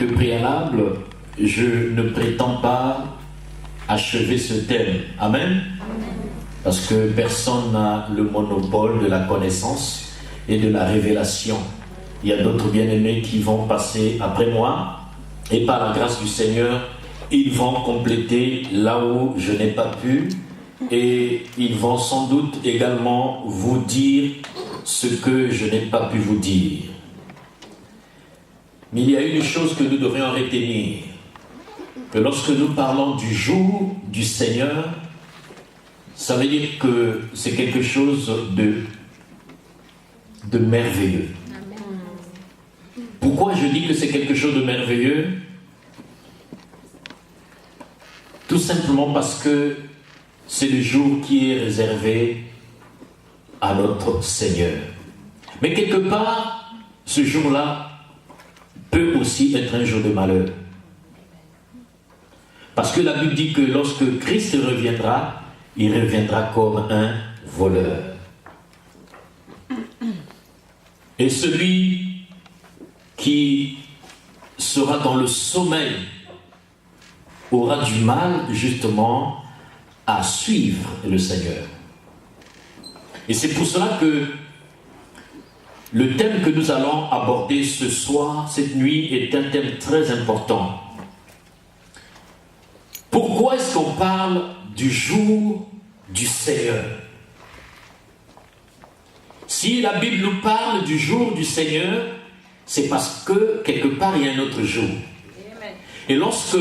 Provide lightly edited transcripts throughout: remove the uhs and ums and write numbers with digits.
que préalable, je ne prétends pas achever ce thème. Amen. Parce que personne n'a le monopole de la connaissance et de la révélation. Il y a d'autres bien-aimés qui vont passer après moi, et par la grâce du Seigneur, ils vont compléter là où je n'ai pas pu, et ils vont sans doute également vous dire ce que je n'ai pas pu vous dire. Mais il y a une chose que nous devrions retenir, que lorsque nous parlons du jour du Seigneur, ça veut dire que c'est quelque chose de merveilleux. Pourquoi je dis que c'est quelque chose de merveilleux? Tout simplement parce que c'est le jour qui est réservé à notre Seigneur. Mais quelque part, ce jour-là peut aussi être un jour de malheur. Parce que la Bible dit que lorsque Christ reviendra, il reviendra comme un voleur. Et celui qui sera dans le sommeil aura du mal justement à suivre le Seigneur. Et c'est pour cela que le thème que nous allons aborder ce soir, cette nuit, est un thème très important. Pourquoi est-ce qu'on parle du jour du Seigneur? Si la Bible nous parle du jour du Seigneur, c'est parce que quelque part il y a un autre jour. Et lorsque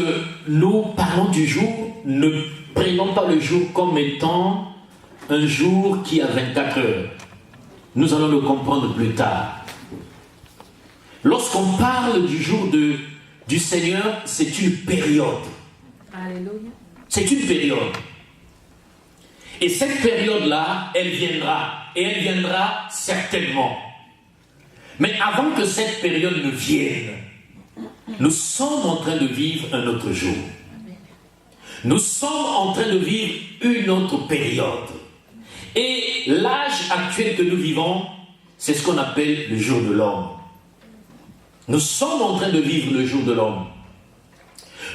nous parlons du jour, ne prenons pas le jour comme étant un jour qui a 24 heures. Nous allons le comprendre plus tard. Lorsqu'on parle du jour du Seigneur, c'est une période. Alléluia. C'est une période. Et cette période-là, elle viendra. Et elle viendra certainement. Mais avant que cette période ne vienne, nous sommes en train de vivre un autre jour. Nous sommes en train de vivre une autre période. Et l'âge actuel que nous vivons, c'est ce qu'on appelle le jour de l'homme. Nous sommes en train de vivre le jour de l'homme.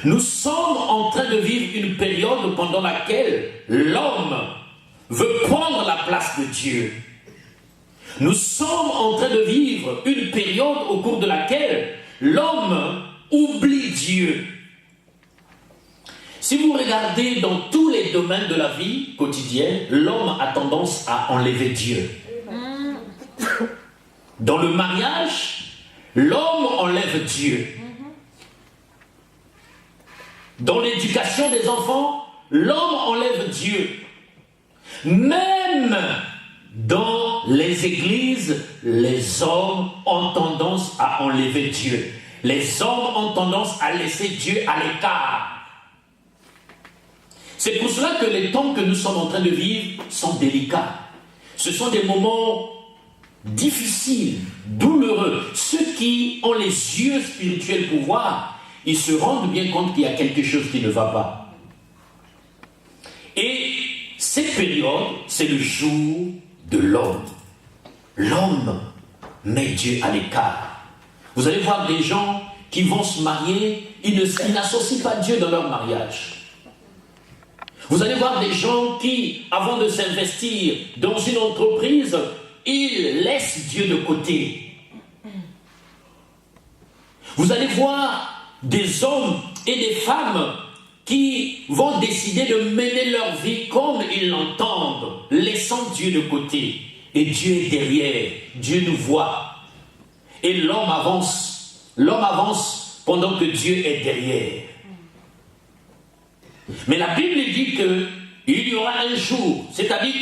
Nous sommes en train de vivre une période pendant laquelle l'homme veut prendre la place de Dieu. Nous sommes en train de vivre une période au cours de laquelle l'homme oublie Dieu. Si vous regardez dans tous les domaines de la vie quotidienne, l'homme a tendance à enlever Dieu. Dans le mariage, l'homme enlève Dieu. Dans l'éducation des enfants, l'homme enlève Dieu. Même dans les églises, les hommes ont tendance à enlever Dieu. Les hommes ont tendance à laisser Dieu à l'écart. C'est pour cela que les temps que nous sommes en train de vivre sont délicats. Ce sont des moments difficiles, douloureux. Ceux qui ont les yeux spirituels pour voir, ils se rendent bien compte qu'il y a quelque chose qui ne va pas. Et cette période, c'est le jour de l'homme. L'homme met Dieu à l'écart. Vous allez voir des gens qui vont se marier, ils n'associent pas Dieu dans leur mariage. Vous allez voir des gens qui, avant de s'investir dans une entreprise, ils laissent Dieu de côté. Vous allez voir des hommes et des femmes qui vont décider de mener leur vie comme ils l'entendent, laissant Dieu de côté. Et Dieu est derrière, Dieu nous voit. Et l'homme avance pendant que Dieu est derrière. Mais la Bible dit qu'il y aura un jour, c'est-à-dire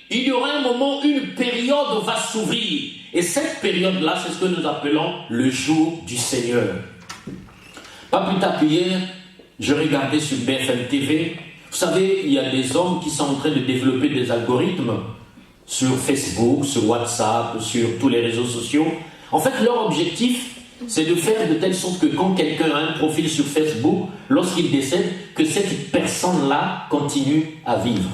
il y aura un moment où une période va s'ouvrir. Et cette période-là, c'est ce que nous appelons le jour du Seigneur. Pas plus tard qu'hier, je regardais sur BFM TV. Vous savez, il y a des hommes qui sont en train de développer des algorithmes sur Facebook, sur WhatsApp, sur tous les réseaux sociaux. En fait, leur objectif, c'est de faire de telle sorte que quand quelqu'un a un profil sur Facebook, lorsqu'il décède, que cette personne-là continue à vivre.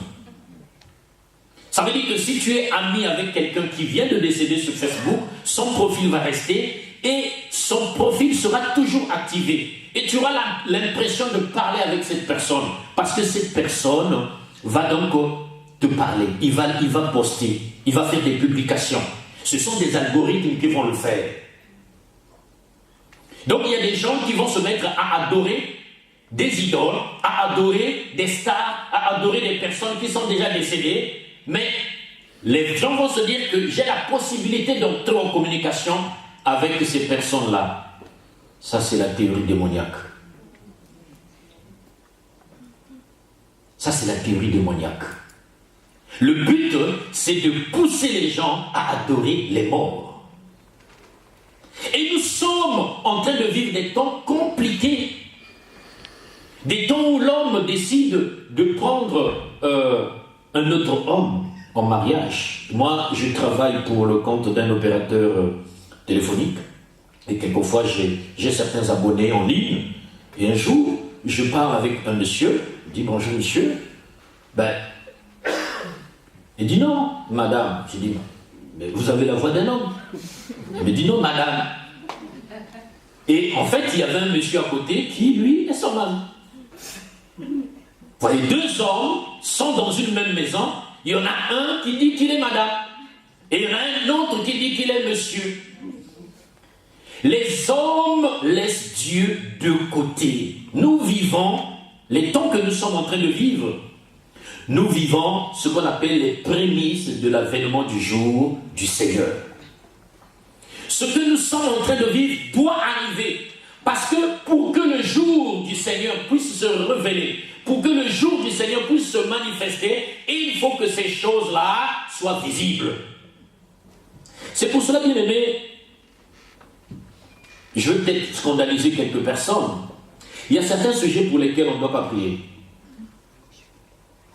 Ça veut dire que si tu es ami avec quelqu'un qui vient de décéder sur Facebook, son profil va rester et son profil sera toujours activé. Et tu auras l'impression de parler avec cette personne. Parce que cette personne va donc te parler. Il va poster. Il va faire des publications. Ce sont des algorithmes qui vont le faire. Donc il y a des gens qui vont se mettre à adorer des idoles, à adorer des stars, à adorer des personnes qui sont déjà décédées. Mais les gens vont se dire que j'ai la possibilité d'entrer en communication avec ces personnes-là. Ça, c'est la théorie démoniaque. Ça, c'est la théorie démoniaque. Le but, c'est de pousser les gens à adorer les morts. Et nous sommes en train de vivre des temps compliqués. Des temps où l'homme décide de prendre un autre homme en mariage. Moi, je travaille pour le compte d'un opérateur téléphonique. Et quelquefois, j'ai certains abonnés en ligne. Et un jour, je parle avec un monsieur. Je dis, bonjour monsieur. Il dit, non, madame. Je dis, mais vous avez la voix d'un homme. Il me dit, non, madame. Et en fait, il y avait un monsieur à côté qui, lui, est son mari. Vous voyez, deux hommes sont dans une même maison. Il y en a un qui dit qu'il est madame. Et il y en a un autre qui dit qu'il est monsieur. Les hommes laissent Dieu de côté. Nous vivons, les temps que nous sommes en train de vivre, nous vivons ce qu'on appelle les prémices de l'avènement du jour du Seigneur. Ce que nous sommes en train de vivre doit arriver. Parce que pour que le jour du Seigneur puisse se révéler, pour que le jour du Seigneur puisse se manifester, il faut que ces choses-là soient visibles. C'est pour cela, bien aimé, je vais peut-être scandaliser quelques personnes. Il y a certains sujets pour lesquels on ne doit pas prier.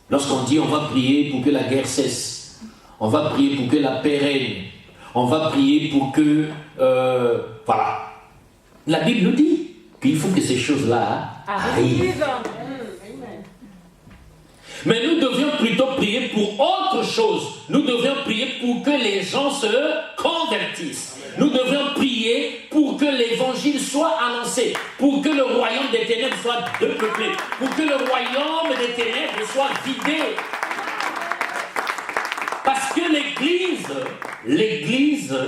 Lorsqu'on dit on va prier pour que la guerre cesse, on va prier pour que la paix règne, on va prier pour que... voilà. La Bible nous dit qu'il faut que ces choses-là arrivent. Mais nous devions plutôt prier pour autre chose. Nous devions prier pour que les gens se convertissent. Nous devions prier pour que l'évangile soit annoncé, pour que le royaume des ténèbres soit dépeuplé, pour que le royaume des ténèbres soit vidé. Parce que l'Église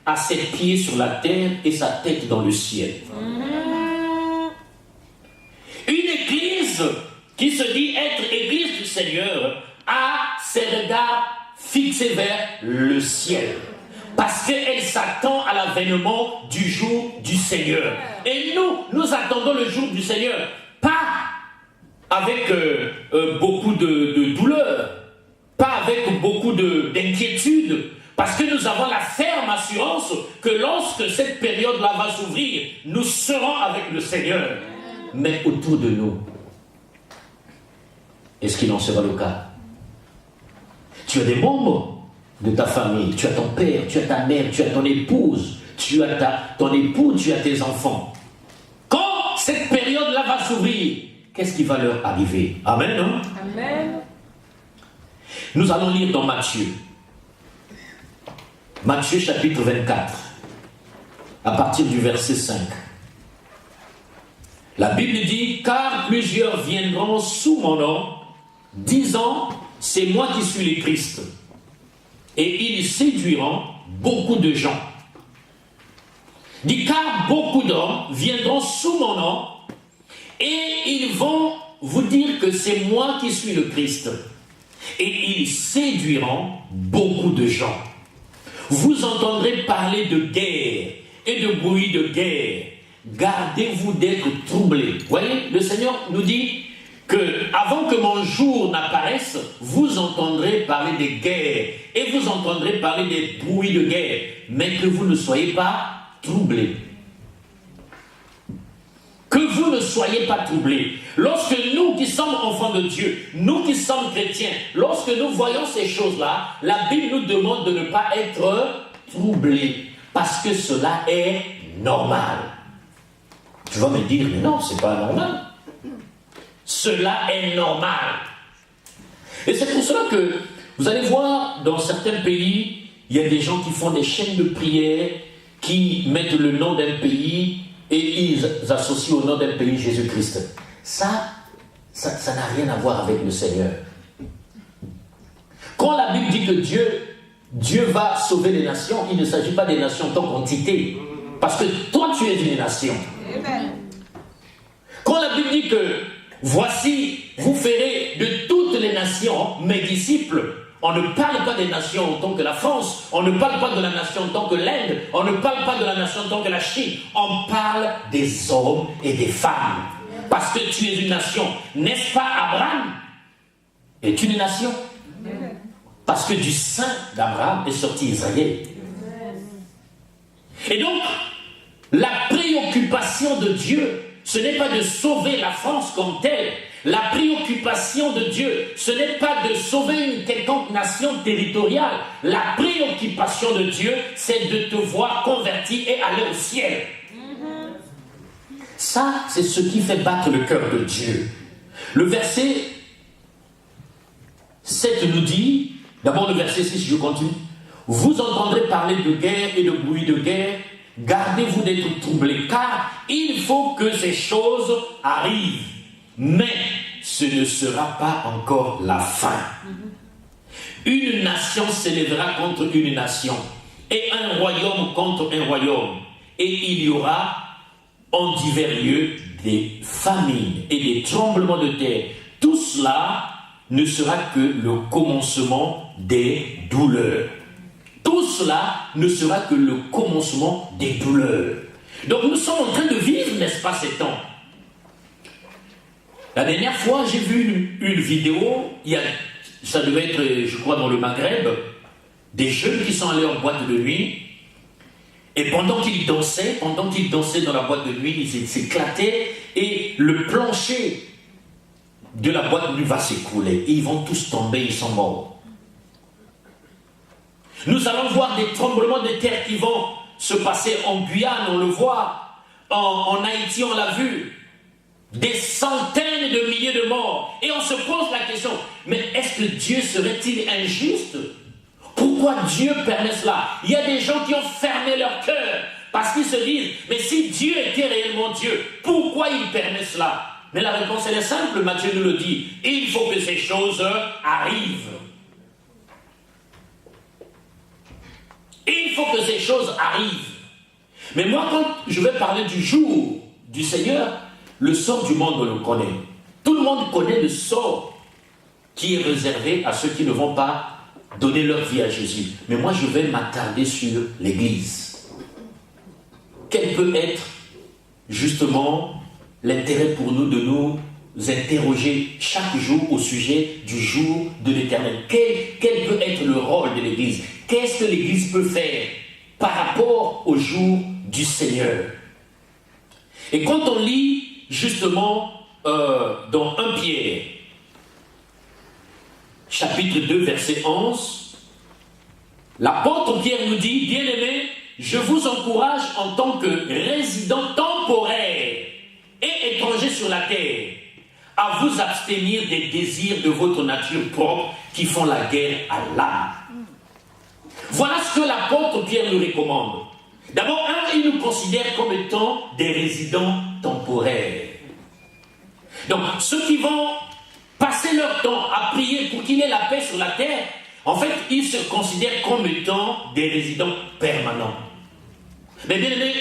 a ses pieds sur la terre et sa tête dans le ciel. Une Église qui se dit être Église du Seigneur a ses regards fixés vers le ciel. Parce qu'elle s'attend à l'avènement du jour du Seigneur. Et nous attendons le jour du Seigneur. Pas avec beaucoup de douleur. Pas avec beaucoup d'inquiétude. Parce que nous avons la ferme assurance que lorsque cette période-là va s'ouvrir, nous serons avec le Seigneur. Mais autour de nous, est-ce qu'il en sera le cas? Tu as des membres de ta famille, tu as ton père, tu as ta mère, tu as ton épouse, tu as ton époux, tu as tes enfants. Quand cette période-là va s'ouvrir, qu'est-ce qui va leur arriver? Amen, non? Amen. Nous allons lire dans Matthieu. Matthieu chapitre 24, à partir du verset 5. La Bible dit, car plusieurs viendront sous mon nom, disant, c'est moi qui suis le Christ. Et ils séduiront beaucoup de gens. Dit, car beaucoup d'hommes viendront sous mon nom, et ils vont vous dire que c'est moi qui suis le Christ. Et ils séduiront beaucoup de gens. Vous entendrez parler de guerre et de bruit de guerre. Gardez-vous d'être troublés. Vous voyez, le Seigneur nous dit que avant que mon jour n'apparaisse, vous entendrez parler des guerres et vous entendrez parler des bruits de guerre, mais que vous ne soyez pas troublés. Que vous ne soyez pas troublés. Lorsque nous qui sommes enfants de Dieu, nous qui sommes chrétiens, lorsque nous voyons ces choses-là, la Bible nous demande de ne pas être troublés, parce que cela est normal. Tu vas me dire, mais non, c'est pas normal. Cela est normal. Et c'est pour cela que vous allez voir dans certains pays, il y a des gens qui font des chaînes de prière, qui mettent le nom d'un pays et ils associent au nom d'un pays Jésus-Christ. Ça n'a rien à voir avec le Seigneur. Quand la Bible dit que Dieu va sauver les nations, il ne s'agit pas des nations en tant qu'entité. Parce que toi, tu es une nation. Amen. Quand la Bible dit que voici, vous ferez de toutes les nations mes disciples, on ne parle pas des nations en tant que la France, on ne parle pas de la nation en tant que l'Inde, on ne parle pas de la nation en tant que la Chine, on parle des hommes et des femmes. Parce que tu es une nation. N'est-ce pas Abraham est une nation? Parce que du sein d'Abraham est sorti Israël. Et donc, la préoccupation de Dieu, ce n'est pas de sauver la France comme telle. La préoccupation de Dieu, ce n'est pas de sauver une quelconque nation territoriale. La préoccupation de Dieu, c'est de te voir converti et aller au ciel. Ça, c'est ce qui fait battre le cœur de Dieu. Le verset 7 nous dit, d'abord le verset 6, je continue. Vous entendrez parler de guerre et de bruit de guerre. Gardez-vous d'être troublés, car il faut que ces choses arrivent. Mais ce ne sera pas encore la fin. Une nation s'élèvera contre une nation, et un royaume contre un royaume. Et il y aura en divers lieux des famines et des tremblements de terre. Tout cela ne sera que le commencement des douleurs. Tout cela ne sera que le commencement des douleurs. Donc nous sommes en train de vivre, n'est-ce pas, ces temps? La dernière fois, j'ai vu une vidéo, ça devait être, je crois, dans le Maghreb, des jeunes qui sont allés en boîte de nuit, et pendant qu'ils dansaient dans la boîte de nuit, ils s'éclataient, et le plancher de la boîte de nuit va s'écrouler, et ils vont tous tomber, ils sont morts. Nous allons voir des tremblements de terre qui vont se passer en Guyane, on le voit, en Haïti, on l'a vu. Des centaines de milliers de morts. Et on se pose la question, mais est-ce que Dieu serait-il injuste? Pourquoi Dieu permet cela? Il y a des gens qui ont fermé leur cœur parce qu'ils se disent, mais si Dieu était réellement Dieu, pourquoi il permet cela? Mais la réponse elle est simple, Matthieu nous le dit, il faut que ces choses arrivent. Il faut que ces choses arrivent. Mais moi, quand je vais parler du jour du Seigneur, le sort du monde, on le connaît. Tout le monde connaît le sort qui est réservé à ceux qui ne vont pas donner leur vie à Jésus. Mais moi, je vais m'attarder sur l'Église. Quel peut être justement l'intérêt pour nous de nous interroger chaque jour au sujet du jour de l'Éternel? Quel peut être le rôle de l'Église? Qu'est-ce que l'Église peut faire par rapport au jour du Seigneur? Et quand on lit justement dans 1 Pierre, chapitre 2, verset 11, l'apôtre Pierre nous dit, bien-aimés, je vous encourage en tant que résidents temporaires et étrangers sur la terre, à vous abstenir des désirs de votre nature propre qui font la guerre à l'âme. Voilà ce que l'apôtre Pierre nous recommande. D'abord, il nous considère comme étant des résidents temporaires. Donc, ceux qui vont passer leur temps à prier pour qu'il y ait la paix sur la terre, en fait, ils se considèrent comme étant des résidents permanents. Mais bien aimé,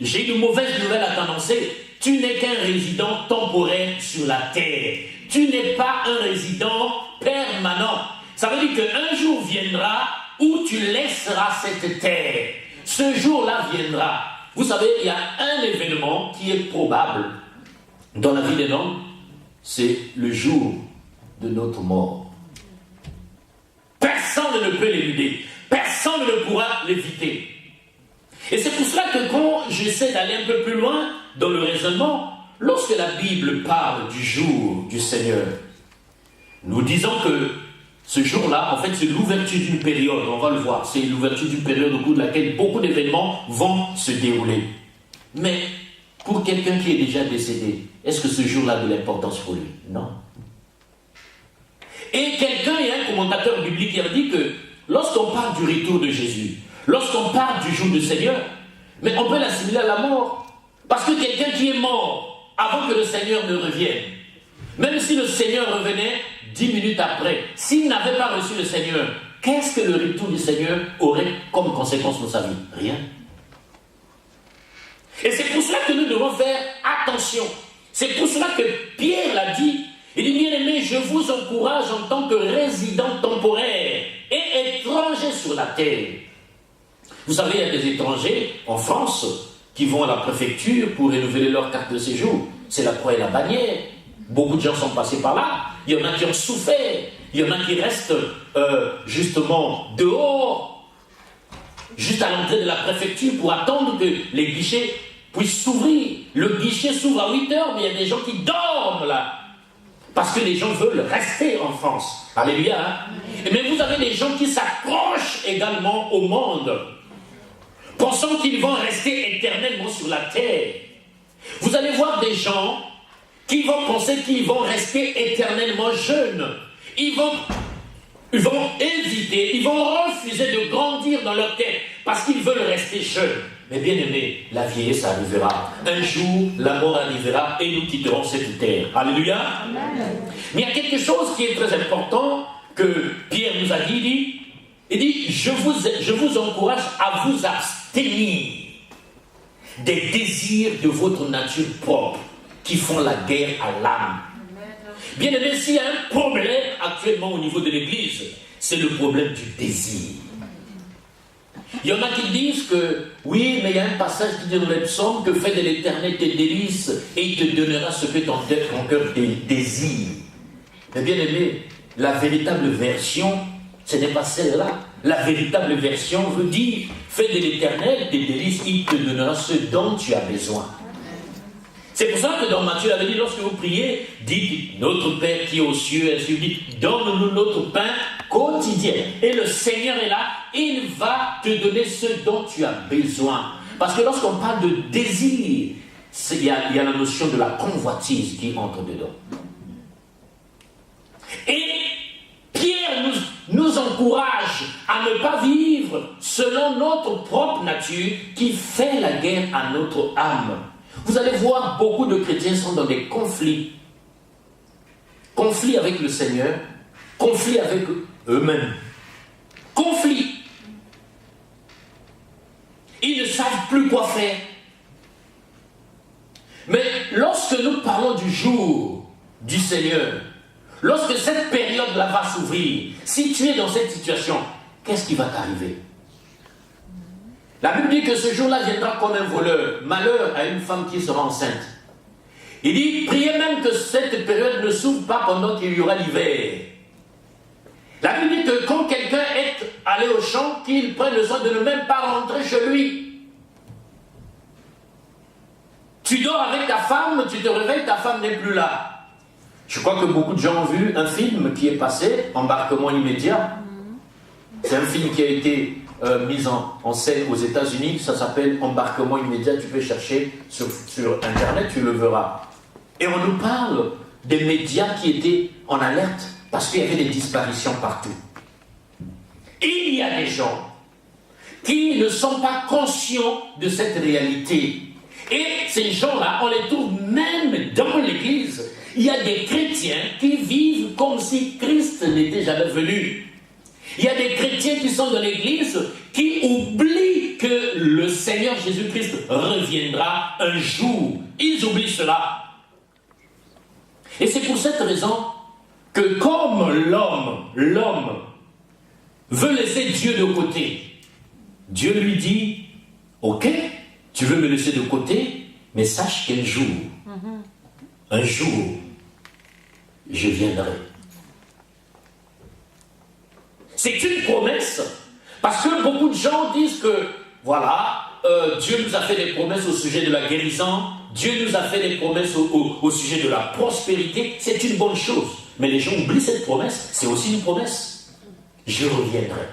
j'ai une mauvaise nouvelle à t'annoncer. Tu n'es qu'un résident temporaire sur la terre. Tu n'es pas un résident permanent. Ça veut dire qu'un jour viendra où tu laisseras cette terre. Ce jour-là viendra. Vous savez, il y a un événement qui est probable dans la vie d'un homme, c'est le jour de notre mort. Personne ne peut l'éluder. Personne ne pourra l'éviter. Et c'est pour cela que quand j'essaie d'aller un peu plus loin dans le raisonnement, lorsque la Bible parle du jour du Seigneur, nous disons que ce jour-là, en fait, c'est l'ouverture d'une période, on va le voir, c'est l'ouverture d'une période au cours de laquelle beaucoup d'événements vont se dérouler. Mais pour quelqu'un qui est déjà décédé, est-ce que ce jour-là a de l'importance pour lui? Non. Et quelqu'un, il y a un commentateur biblique qui a dit que lorsqu'on parle du retour de Jésus, lorsqu'on parle du jour du Seigneur, Mais on peut l'assimiler à la mort. Parce que quelqu'un qui est mort avant que le Seigneur ne revienne, même si le Seigneur revenait 10 minutes après, s'il n'avait pas reçu le Seigneur, qu'est-ce que le retour du Seigneur aurait comme conséquence pour sa vie? Rien. Et c'est pour cela que nous devons faire attention. C'est pour cela que Pierre l'a dit. Il dit, bien aimé, je vous encourage en tant que résident temporaire et étranger sur la terre. Vous savez, il y a des étrangers en France qui vont à la préfecture pour renouveler leur carte de séjour. C'est la croix et la bannière. Beaucoup de gens sont passés par là. Il y en a qui ont souffert. Il y en a qui restent justement dehors, juste à l'entrée de la préfecture pour attendre que les guichets puissent s'ouvrir. Le guichet s'ouvre à 8 heures, mais il y a des gens qui dorment là. Parce que les gens veulent rester en France. Alléluia. Hein? Mais vous avez des gens qui s'accrochent également au monde, pensant qu'ils vont rester éternellement sur la terre. Vous allez voir des gens qui vont penser qu'ils vont rester éternellement jeunes. Ils vont hésiter, ils vont refuser de grandir dans leur tête parce qu'ils veulent rester jeunes. Mais bien aimé, la vieillesse arrivera. Un jour, la mort arrivera et nous quitterons cette terre. Alléluia. Amen. Mais il y a quelque chose qui est très important que Pierre nous a dit. Il dit, je vous encourage à vous abstenir des désirs de votre nature propre qui font la guerre à l'âme. Bien aimé, s'il y a un problème actuellement au niveau de l'Église, c'est le problème du désir. Il y en a qui disent que, oui, mais il y a un passage qui dit dans les psaumes que fait de l'Éternel tes délices et il te donnera ce que ton cœur désire. Mais bien aimé, la véritable version, ce n'est pas celle-là. La véritable version veut dire, fais de l'Éternel tes délices, il te donnera ce dont tu as besoin. C'est pour ça que dans Matthieu, il avait dit, lorsque vous priez, dites, notre Père qui est aux cieux, ainsi dit, donne-nous notre pain quotidien. Et le Seigneur est là, il va te donner ce dont tu as besoin. Parce que lorsqu'on parle de désir, il y a la notion de la convoitise qui entre dedans. Et Pierre nous encourage à ne pas vivre selon notre propre nature qui fait la guerre à notre âme. Vous allez voir, beaucoup de chrétiens sont dans des conflits. Conflits avec le Seigneur, conflits avec eux-mêmes. Conflits. Ils ne savent plus quoi faire. Mais lorsque nous parlons du jour du Seigneur, lorsque cette période-là va s'ouvrir, si tu es dans cette situation, qu'est-ce qui va t'arriver? La Bible dit que ce jour-là viendra comme un voleur. Malheur à une femme qui sera enceinte. Il dit, priez même que cette période ne s'ouvre pas pendant qu'il y aura l'hiver. La Bible dit que quand quelqu'un est allé au champ, qu'il prenne le soin de ne même pas rentrer chez lui. Tu dors avec ta femme, tu te réveilles, ta femme n'est plus là. Je crois que beaucoup de gens ont vu un film qui est passé, Embarquement immédiat. C'est un film qui a été mise en scène aux États-Unis, ça s'appelle Embarquement immédiat, tu peux chercher sur Internet, tu le verras. Et on nous parle des médias qui étaient en alerte parce qu'il y avait des disparitions partout. Il y a des gens qui ne sont pas conscients de cette réalité. Et ces gens-là, on les trouve même dans l'Église. Il y a des chrétiens qui vivent comme si Christ n'était jamais venu. Il y a des chrétiens qui sont dans l'Église qui oublient que le Seigneur Jésus-Christ reviendra un jour. Ils oublient cela. Et c'est pour cette raison que comme l'homme veut laisser Dieu de côté, Dieu lui dit, ok, tu veux me laisser de côté, mais sache qu'un jour, un jour, je viendrai. C'est une promesse, parce que beaucoup de gens disent que, voilà, Dieu nous a fait des promesses au sujet de la guérison, Dieu nous a fait des promesses au sujet de la prospérité, c'est une bonne chose. Mais les gens oublient cette promesse, c'est aussi une promesse. Je reviendrai.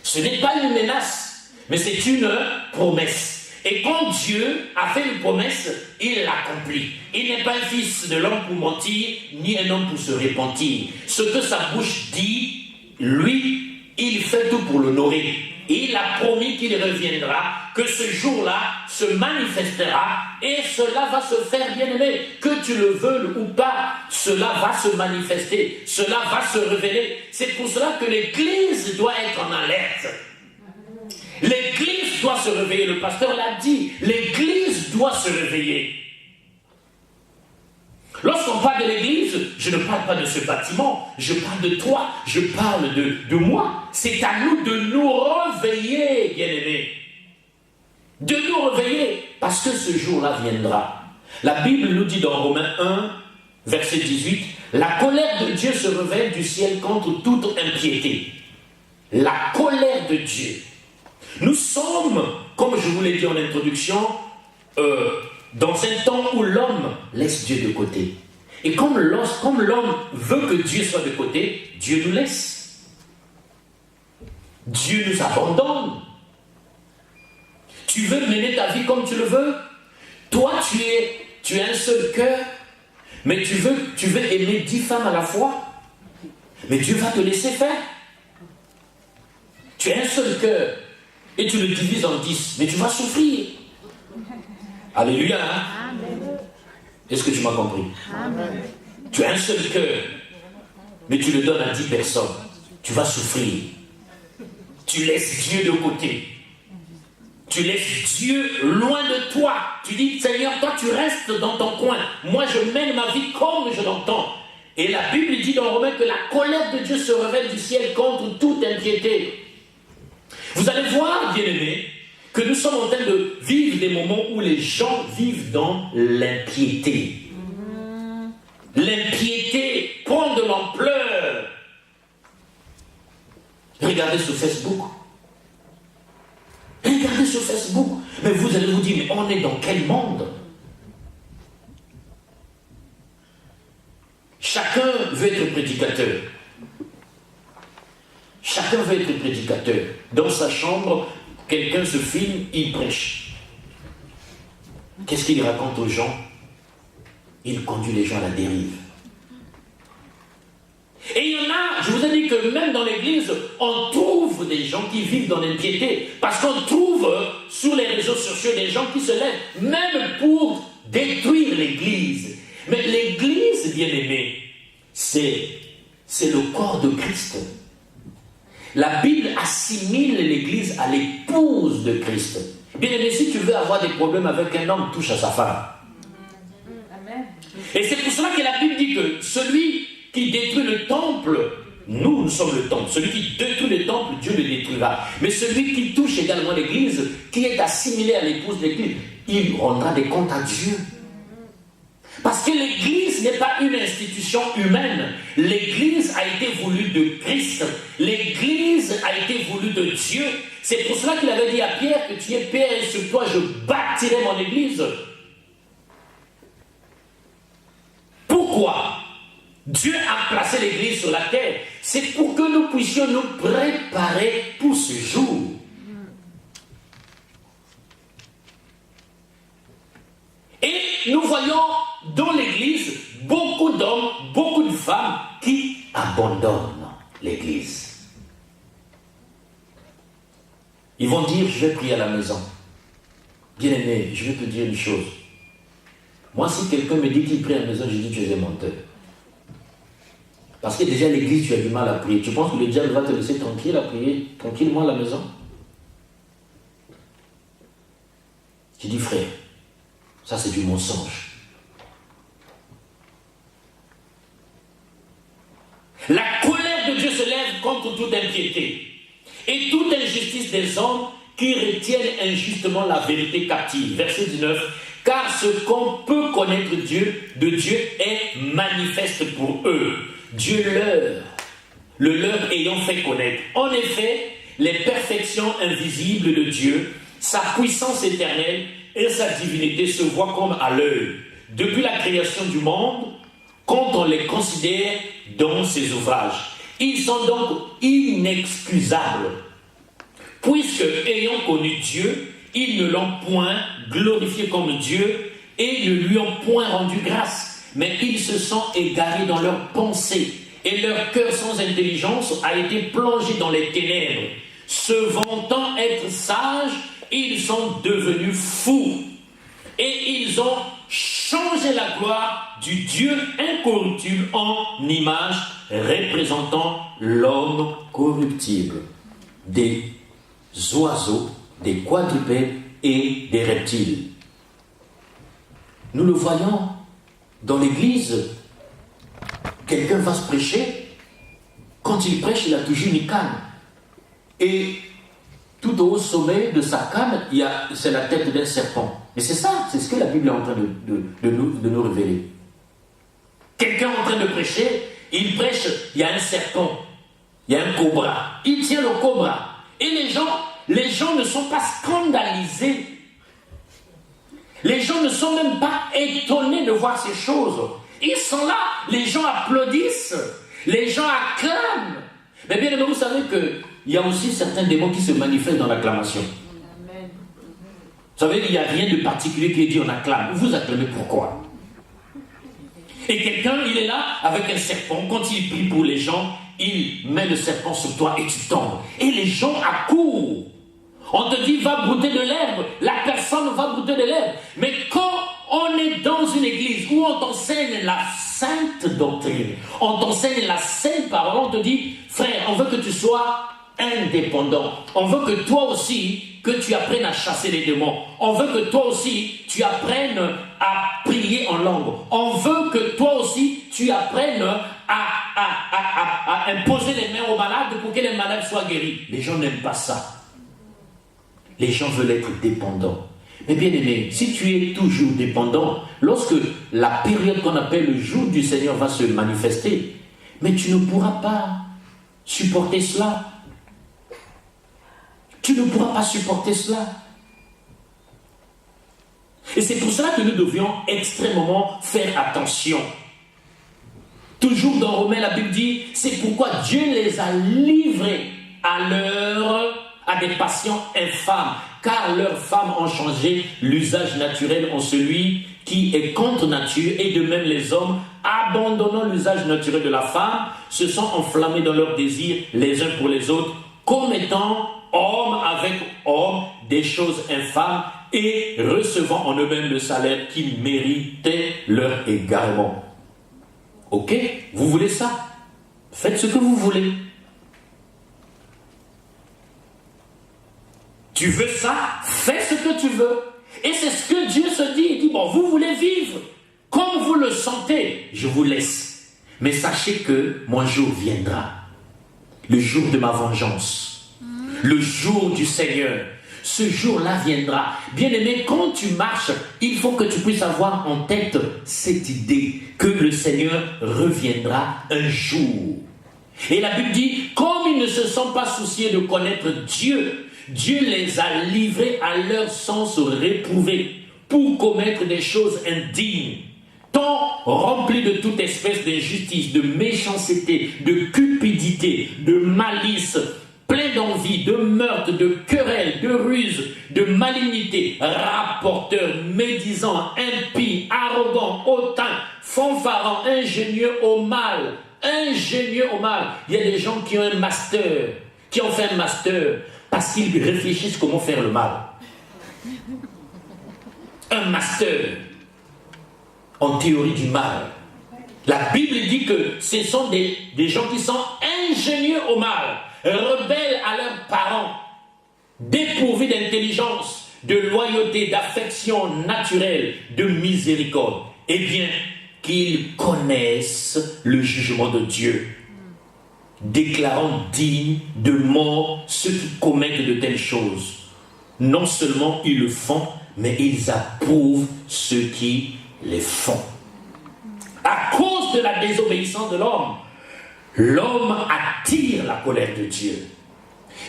Ce n'est pas une menace, mais c'est une promesse. Et quand Dieu a fait une promesse, il l'accomplit. Il n'est pas un fils de l'homme pour mentir, ni un homme pour se repentir. Ce que sa bouche dit, lui, il fait tout pour l'honorer. Et il a promis qu'il reviendra, que ce jour-là se manifestera, et cela va se faire, bien-aimé, que tu le veuilles ou pas, cela va se manifester, cela va se révéler. C'est pour cela que l'Église doit être en alerte. L'Église doit se réveiller, le pasteur l'a dit, l'Église doit se réveiller. Lorsqu'on parle de l'Église, je ne parle pas de ce bâtiment, je parle de toi, je parle de moi. C'est à nous de nous réveiller, bien-aimés. De nous réveiller, parce que ce jour-là viendra. La Bible nous dit dans Romains 1, verset 18, « La colère de Dieu se révèle du ciel contre toute impiété. » La colère de Dieu. Nous sommes, comme je vous l'ai dit en introduction, dans un temps où l'homme laisse Dieu de côté. Et comme l'homme veut que Dieu soit de côté, Dieu nous laisse. Dieu nous abandonne. Tu veux mener ta vie comme tu le veux. Toi, tu as un seul cœur, mais tu veux aimer 10 femmes à la fois. Mais Dieu va te laisser faire. Tu as un seul cœur, et tu le divises en 10, mais tu vas souffrir. Alléluia, hein? Est-ce que tu m'as compris? Amen. Tu as un seul cœur, mais tu le donnes à 10 personnes. Tu vas souffrir. Tu laisses Dieu de côté. Tu laisses Dieu loin de toi. Tu dis, Seigneur, toi tu restes dans ton coin. Moi je mène ma vie comme je l'entends. Et la Bible dit dans Romains que la colère de Dieu se révèle du ciel contre toute impiété. Vous allez voir, bien-aimés, que nous sommes en train de vivre des moments où les gens vivent dans l'impiété. L'impiété prend de l'ampleur. Regardez sur Facebook. Regardez sur Facebook. Mais vous allez vous dire, mais on est dans quel monde? Chacun veut être prédicateur. Chacun veut être prédicateur. Dans sa chambre, quelqu'un se filme, il prêche. Qu'est-ce qu'il raconte aux gens? Il conduit les gens à la dérive. Et il y en a, je vous ai dit que même dans l'église, on trouve des gens qui vivent dans l'impiété. Parce qu'on trouve sur les réseaux sociaux des gens qui se lèvent, même pour détruire l'église. Mais l'église, bien aimée, c'est le corps de Christ. La Bible assimile l'église à l'épouse de Christ. Bien aimé, si tu veux avoir des problèmes avec un homme, touche à sa femme. Amen. Et c'est pour cela que la Bible dit que celui qui détruit le temple, nous sommes le temple. Celui qui détruit le temple, Dieu le détruira. Mais celui qui touche également l'église, qui est assimilé à l'épouse de l'église, il rendra des comptes à Dieu. Parce que l'église n'est pas une institution humaine. L'église a été voulue de Christ. L'église a été voulue de Dieu. C'est pour cela qu'il avait dit à Pierre que tu es Pierre et sur toi je bâtirai mon église. Pourquoi Dieu a placé l'église sur la terre? C'est pour que nous puissions nous préparer pour ce jour. Et nous voyons dans l'église beaucoup d'hommes, beaucoup de femmes qui abandonnent l'église. Ils vont dire, je vais prier à la maison. Bien-aimé, je vais te dire une chose. Moi, si quelqu'un me dit qu'il prie à la maison, je dis, tu es un menteur. Parce que déjà, l'église, tu as du mal à prier. Tu penses que le diable va te laisser tranquille à prier, tranquillement à la maison? Tu dis, frère, ça c'est du mensonge. La colère de Dieu se lève contre toute impiété et toute injustice des hommes qui retiennent injustement la vérité captive. Verset 19. Car ce qu'on peut connaître de Dieu est manifeste pour eux. Dieu le leur ayant fait connaître. En effet, les perfections invisibles de Dieu, sa puissance éternelle et sa divinité se voient comme à l'œil. Depuis la création du monde, quand on les considère dans ses ouvrages, ils sont donc inexcusables. Puisque, ayant connu Dieu, ils ne l'ont point glorifié comme Dieu et ne lui ont point rendu grâce. Mais ils se sont égarés dans leurs pensées et leur cœur sans intelligence a été plongé dans les ténèbres. se vantant être sages, ils sont devenus fous. Et ils ont changé la gloire du Dieu incorruptible en image représentant l'homme corruptible, des oiseaux, des quadrupèdes et des reptiles. Nous le voyons dans l'église. Quelqu'un va se prêcher. Quand il prêche, il a toujours une canne. Et tout au sommet de sa canne, c'est la tête d'un serpent. Et c'est ça, c'est ce que la Bible est en train de nous révéler. Quelqu'un est en train de prêcher, il prêche, il y a un serpent, il y a un cobra. Il tient le cobra. Et les gens ne sont pas scandalisés. Les gens ne sont même pas étonnés de voir ces choses. Ils sont là, les gens applaudissent, les gens acclament. Mais bien aimé, vous savez qu'il y a aussi certains démons qui se manifestent dans l'acclamation. Vous savez, il n'y a rien de particulier qui est dit on acclame. Vous acclamez pourquoi? Et quelqu'un, il est là avec un serpent. Quand il prie pour les gens, il met le serpent sur toi et tu tombes. Et les gens accourent. On te dit, va brouter de l'herbe. La personne va brouter de l'herbe. Mais quand on est dans une église où on t'enseigne la sainte doctrine, on t'enseigne la sainte parole, on te dit, frère, on veut que tu sois indépendant. On veut que toi aussi, que tu apprennes à chasser les démons. On veut que toi aussi, tu apprennes à prier en langue. On veut que toi aussi, tu apprennes à imposer les mains aux malades pour que les malades soient guéris. Les gens n'aiment pas ça. Les gens veulent être dépendants. Mais bien aimé, si tu es toujours dépendant, lorsque la période qu'on appelle le jour du Seigneur va se manifester, mais tu ne pourras pas supporter cela. Tu ne pourras pas supporter cela. Et c'est pour cela que nous devions extrêmement faire attention. Toujours dans Romains, la Bible dit, c'est pourquoi Dieu les a livrés à des passions infâmes, car leurs femmes ont changé l'usage naturel en celui qui est contre nature, et de même les hommes, abandonnant l'usage naturel de la femme, se sont enflammés dans leurs désirs les uns pour les autres, commettant homme avec homme des choses infâmes et recevant en eux-mêmes le salaire qu'ils méritaient leur égarement. Ok, vous voulez ça? Faites ce que vous voulez. Tu veux ça? Fais ce que tu veux. Et c'est ce que Dieu se dit. Il dit, bon, vous voulez vivre comme vous le sentez, je vous laisse. Mais sachez que mon jour viendra. Le jour de ma vengeance. Le jour du Seigneur. Ce jour-là viendra. Bien-aimé, quand tu marches, il faut que tu puisses avoir en tête cette idée que le Seigneur reviendra un jour. Et la Bible dit, comme ils ne se sont pas souciés de connaître Dieu, Dieu les a livrés à leur sens réprouvé pour commettre des choses indignes, tant remplis de toute espèce d'injustice, de méchanceté, de cupidité, de malice, plein d'envie, de meurtre, de querelle, de ruse, de malignité, rapporteurs, médisants, impies, arrogants, hautains, fanfarons, ingénieux au mal. Ingénieux au mal. Il y a des gens qui ont un master, qui ont fait un master parce qu'ils réfléchissent comment faire le mal. Un master en théorie du mal. La Bible dit que ce sont des gens qui sont ingénieux au mal, rebelles à leurs parents, dépourvus d'intelligence, de loyauté, d'affection naturelle, de miséricorde. Eh bien, qu'ils connaissent le jugement de Dieu, déclarant dignes de mort ceux qui commettent de telles choses. Non seulement ils le font, mais ils approuvent ceux qui les font. À cause de la désobéissance de l'homme, l'homme attire la colère de Dieu.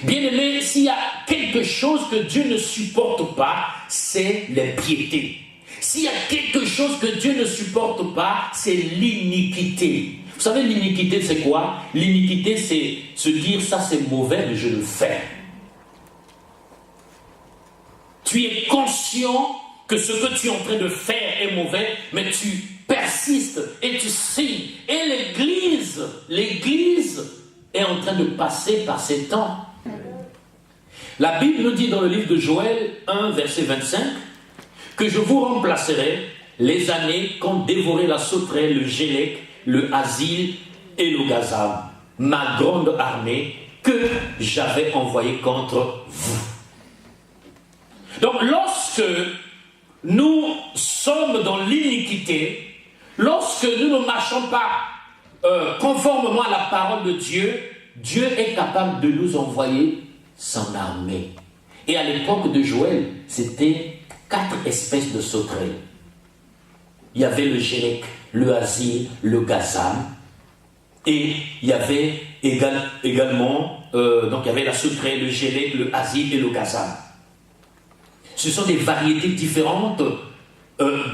Bien-aimé, s'il y a quelque chose que Dieu ne supporte pas, c'est l'impiété. S'il y a quelque chose que Dieu ne supporte pas, c'est l'iniquité. Vous savez, l'iniquité, c'est quoi? L'iniquité, c'est se dire, ça c'est mauvais, mais je le fais. Tu es conscient que ce que tu es en train de faire est mauvais, mais tu persistes et tu signes. Et l'Église est en train de passer par ces temps. La Bible nous dit dans le livre de Joël 1, verset 25, que je vous remplacerai les années qu'ont dévoré la sauterelle, le gélec, le asile et le gazam, ma grande armée que j'avais envoyée contre vous. Donc lorsque nous sommes dans l'iniquité, lorsque nous ne marchons pas conformément à la parole de Dieu, Dieu est capable de nous envoyer son armée. Et à l'époque de Joël, c'était 4 espèces de sauterelles. Il y avait le gélec, le asile, le gazam, et il y avait également, donc il y avait la sauterelle, le gélec, le asile et le gazam. Ce sont des variétés différentes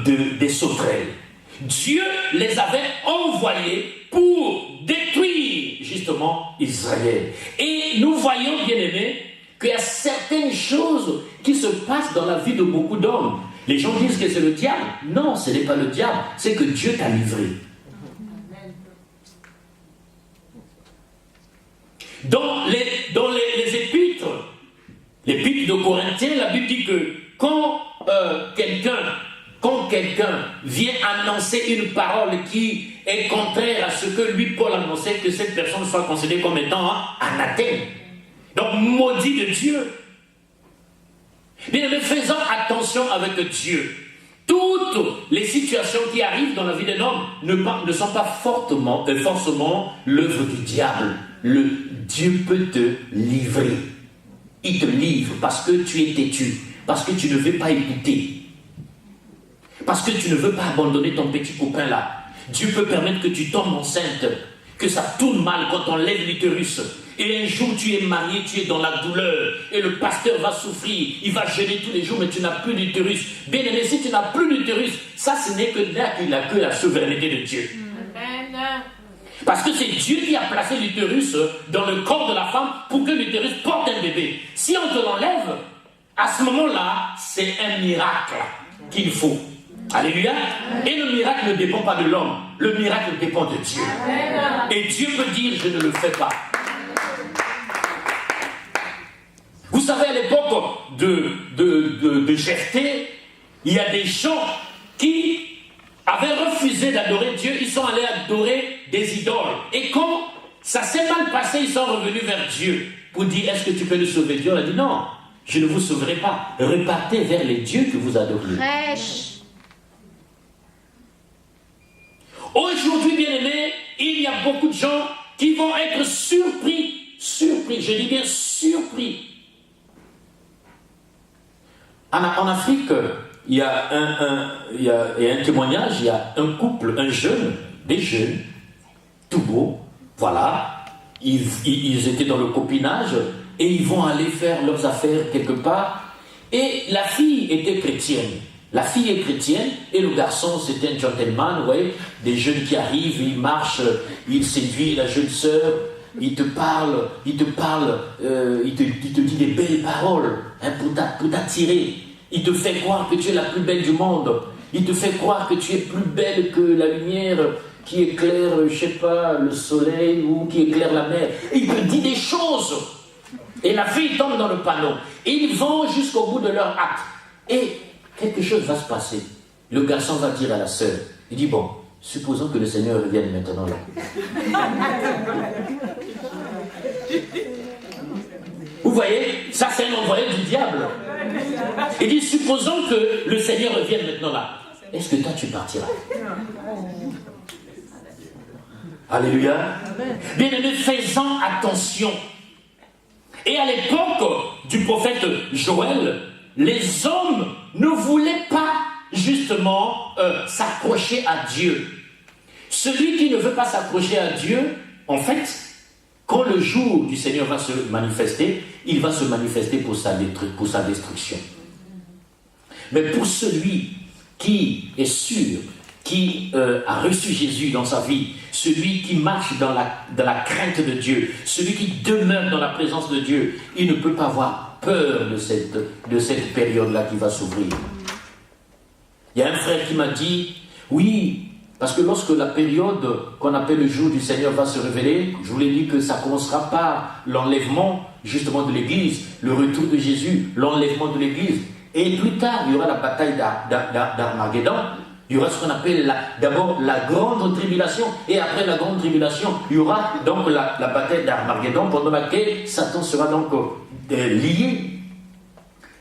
des sauterelles. Dieu les avait envoyées pour détruire justement Israël. Et nous voyons, bien aimés, qu'il y a certaines choses qui se passent dans la vie de beaucoup d'hommes. Les gens disent que c'est le diable. Non, ce n'est pas le diable, c'est que Dieu t'a livré. Dans les épîtres, l'épître de Corinthiens, la Bible dit que quand quelqu'un vient annoncer une parole qui est contraire à ce que lui, Paul, annonçait, que cette personne soit considérée comme étant anathème. Donc, maudit de Dieu. Bien, mais faisons attention avec Dieu. Toutes les situations qui arrivent dans la vie d'un homme ne sont pas forcément l'œuvre du diable. Dieu peut te livrer. Il te livre parce que tu es têtu, parce que tu ne veux pas écouter, parce que tu ne veux pas abandonner ton petit copain là. Dieu peut permettre que tu tombes enceinte, que ça tourne mal quand on lève l'utérus. Et un jour tu es marié, tu es dans la douleur, et le pasteur va souffrir, il va jeûner tous les jours, mais tu n'as plus d'utérus. Bien aimé, si tu n'as plus d'utérus, ça ce n'est que la souveraineté de Dieu. Amen. Parce que c'est Dieu qui a placé l'utérus dans le corps de la femme pour que l'utérus porte un bébé. Si on te l'enlève, à ce moment-là, c'est un miracle qu'il faut. Alléluia. Et le miracle ne dépend pas de l'homme, le miracle dépend de Dieu. Et Dieu peut dire, je ne le fais pas. Vous savez, à l'époque de Jephthé, il y a des gens qui avaient refusé d'adorer Dieu, ils sont allés adorer des idoles. Et quand ça s'est mal passé, ils sont revenus vers Dieu pour dire, est-ce que tu peux nous sauver? Dieu a dit, non, je ne vous sauverai pas. Repartez vers les dieux que vous adorez. Prêche. Aujourd'hui, bien aimés, il y a beaucoup de gens qui vont être surpris, je dis bien surpris. En Afrique, il y a un témoignage, il y a un couple, des jeunes, tout beau, voilà, ils étaient dans le copinage et ils vont aller faire leurs affaires quelque part. Et la fille était chrétienne. La fille est chrétienne et le garçon c'était un gentleman, ouais, des jeunes qui arrivent, ils marchent, ils séduisent la jeune sœur, il te parle, il te dit des belles paroles hein, pour t'attirer. Il te fait croire que tu es la plus belle du monde. Il te fait croire que tu es plus belle que la lumière qui éclaire, je sais pas, le soleil ou qui éclaire la mer. Et il te dit des choses. Et la fille tombe dans le panneau. Et ils vont jusqu'au bout de leur acte. Et quelque chose va se passer. Le garçon va dire à la sœur, il dit, bon, supposons que le Seigneur revienne maintenant là. Vous voyez, ça c'est un envoyé du diable. Il dit, supposons que le Seigneur revienne maintenant là. Est-ce que toi tu partiras? Alléluia. Bien aimé, faisons attention. Et à l'époque du prophète Joël, les hommes ne voulaient pas justement s'accrocher à Dieu. Celui qui ne veut pas s'accrocher à Dieu, en fait, quand le jour du Seigneur va se manifester, il va se manifester pour sa destruction. Mais pour celui qui est sûr, qui a reçu Jésus dans sa vie, celui qui marche dans la crainte de Dieu, celui qui demeure dans la présence de Dieu, il ne peut pas avoir peur de cette période-là qui va s'ouvrir. Il y a un frère qui m'a dit, oui, Parce que lorsque la période qu'on appelle le jour du Seigneur va se révéler, je vous l'ai dit que ça commencera par l'enlèvement justement de l'Église, le retour de Jésus, l'enlèvement de l'Église. Et plus tard, il y aura la bataille d'Armageddon. Il y aura ce qu'on appelle d'abord la grande tribulation. Et après la grande tribulation, il y aura donc la bataille d'Armageddon pendant laquelle Satan sera donc lié.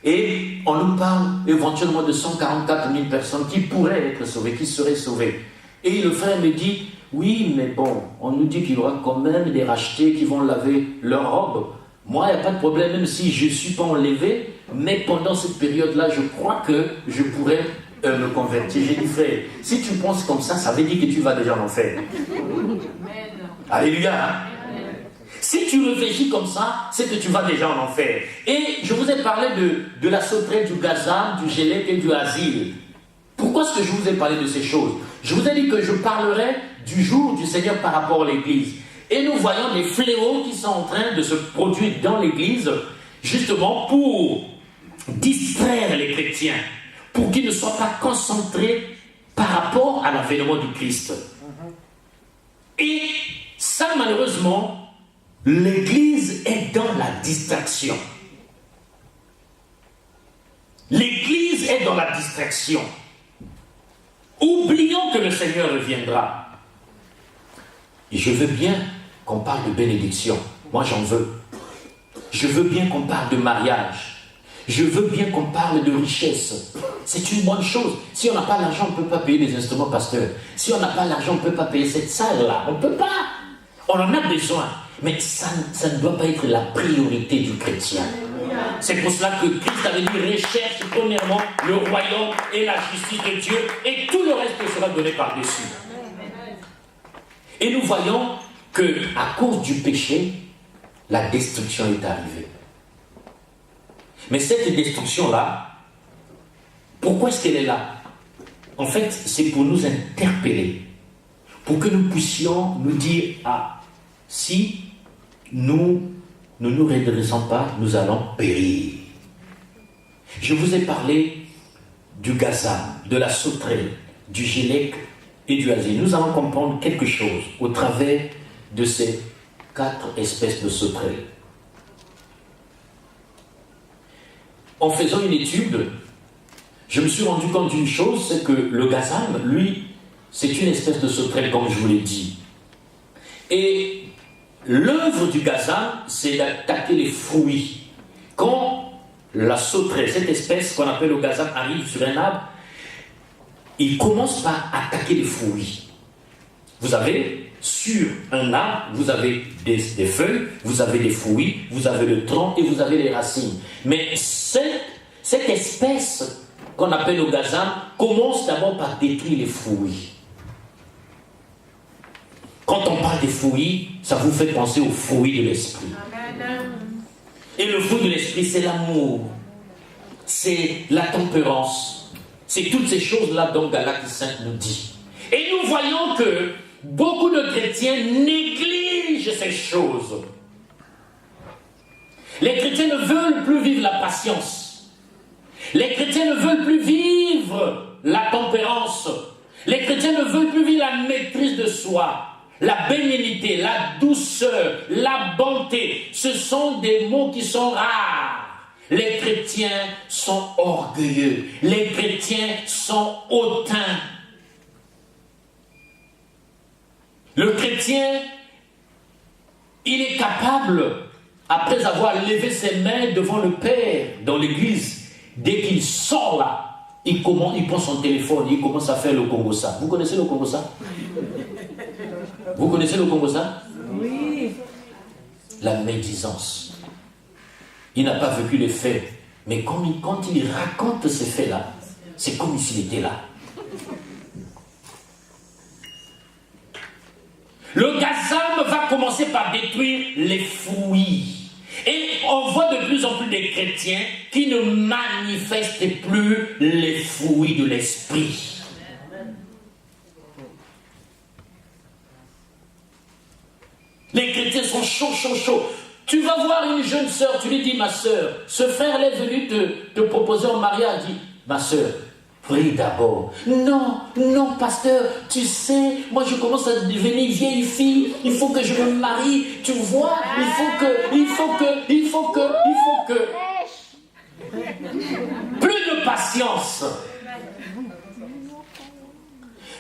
Et on nous parle éventuellement de 144 000 personnes qui pourraient être sauvées, qui seraient sauvées. Et le frère me dit, oui, mais bon, on nous dit qu'il y aura quand même des rachetés qui vont laver leur robe. Moi, il n'y a pas de problème, même si je ne suis pas enlevé, mais pendant cette période-là, je crois que je pourrais me convertir. J'ai dit, frère, si tu penses comme ça veut dire que tu vas déjà en enfer. Alléluia, hein? Si tu réfléchis comme ça, c'est que tu vas déjà en enfer. Et je vous ai parlé de la sauterelle, du gazam, du gélec et du asile. Pourquoi est-ce que je vous ai parlé de ces choses? Je vous ai dit que je parlerai du jour du Seigneur par rapport à l'Église. Et nous voyons les fléaux qui sont en train de se produire dans l'Église, justement pour distraire les chrétiens, pour qu'ils ne soient pas concentrés par rapport à l'avènement du Christ. Et ça, malheureusement, l'Église est dans la distraction. L'Église est dans la distraction. Oublions que le Seigneur reviendra. Et je veux bien qu'on parle de bénédiction. Moi, j'en veux. Je veux bien qu'on parle de mariage. Je veux bien qu'on parle de richesse. C'est une bonne chose. Si on n'a pas l'argent, on ne peut pas payer les instruments pasteurs. Si on n'a pas l'argent, on ne peut pas payer cette salle-là. On ne peut pas. On en a besoin. Mais ça ne doit pas être la priorité du chrétien. C'est pour cela que Christ avait dit, recherche premièrement le royaume et la justice de Dieu, et tout le reste sera donné par-dessus. Et nous voyons que à cause du péché, la destruction est arrivée. Mais cette destruction-là, pourquoi est-ce qu'elle est là? En fait, c'est pour nous interpeller, pour que nous puissions nous dire, ah, si nous ne nous redressons pas, nous allons périr. Je vous ai parlé du gazam, de la sauterelle, du gélec et du asile. Nous allons comprendre quelque chose au travers de ces 4 espèces de sauterelles. En faisant une étude, je me suis rendu compte d'une chose, c'est que le gazam, lui, c'est une espèce de sauterelle, comme je vous l'ai dit. Et l'œuvre du gazam, c'est d'attaquer les fruits. Quand la sauterelle, cette espèce qu'on appelle le gazam, arrive sur un arbre, il commence par attaquer les fruits. Vous avez, sur un arbre, vous avez des feuilles, vous avez des fruits, vous avez le tronc et vous avez les racines. Mais cette espèce qu'on appelle le gazam commence d'abord par détruire les fruits. Quand on parle des fruits, ça vous fait penser aux fruits de l'esprit. Et le fruit de l'esprit, c'est l'amour, c'est la tempérance, c'est toutes ces choses-là dont Galates 5 nous dit. Et nous voyons que beaucoup de chrétiens négligent ces choses. Les chrétiens ne veulent plus vivre la patience. Les chrétiens ne veulent plus vivre la tempérance. Les chrétiens ne veulent plus vivre la maîtrise de soi. La bénignité, la douceur, la bonté, ce sont des mots qui sont rares. Les chrétiens sont orgueilleux. Les chrétiens sont hautains. Le chrétien, il est capable, après avoir levé ses mains devant le Père dans l'église, dès qu'il sort là, il prend son téléphone, il commence à faire le Congosa. Vous connaissez le Congosa? Vous connaissez le Congosa? Oui. La médisance. Il n'a pas vécu les faits, mais quand il raconte ces faits-là, c'est comme s'il était là. Le gazam va commencer par détruire les fruits. Et on voit de plus en plus des chrétiens qui ne manifestent plus les fruits de l'esprit. Les chrétiens sont chauds. Tu vas voir une jeune sœur, tu lui dis, ma sœur, ce frère est venu te proposer en mariage. Dit, ma sœur, prie d'abord. Non, non, pasteur, tu sais, moi je commence à devenir vieille fille, il faut que je me marie, tu vois, il faut que. Plus de patience.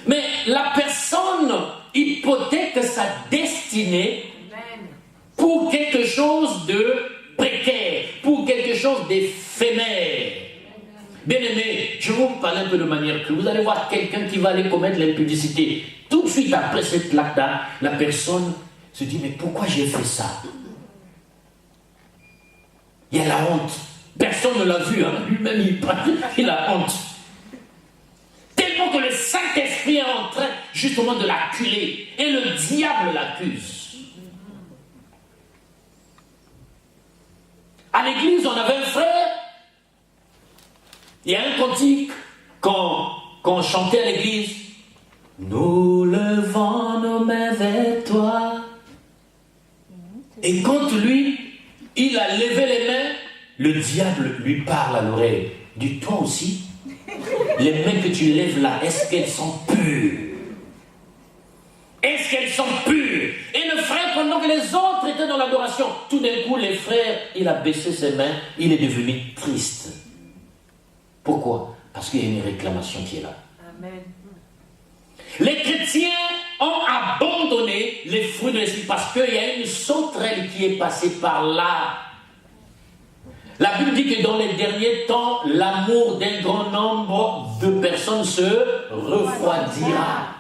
Mais la personne hypothèque sa destinée pour quelque chose de précaire, pour quelque chose d'éphémère. Bien aimé, je vais vous parler un peu de manière que vous allez voir quelqu'un qui va aller commettre l'impudicité. Tout de suite après cette acte-là, la personne se dit, mais pourquoi j'ai fait ça? Il y a la honte. Personne ne l'a vu, hein. Lui-même il a honte. Tellement que le Saint-Esprit est en train justement de l'acculer. Et le diable l'accuse. À l'église, on avait un frère. Il y a un cantique qu'on chantait à l'église. Nous levons nos mains vers toi. Et quand lui, il a levé les mains, le diable lui parle à l'oreille. Dis toi aussi, les mains que tu lèves là, est-ce qu'elles sont pures? Est-ce qu'elles sont pures? Et le frère, pendant que les autres étaient dans l'adoration, tout d'un coup, les frères, il a baissé ses mains, il est devenu triste. Pourquoi? Parce qu'il y a une réclamation qui est là. Amen. Les chrétiens ont abandonné les fruits de l'esprit parce qu'il y a une sauterelle qui est passée par là. La Bible dit que dans les derniers temps, l'amour d'un grand nombre de personnes se refroidira.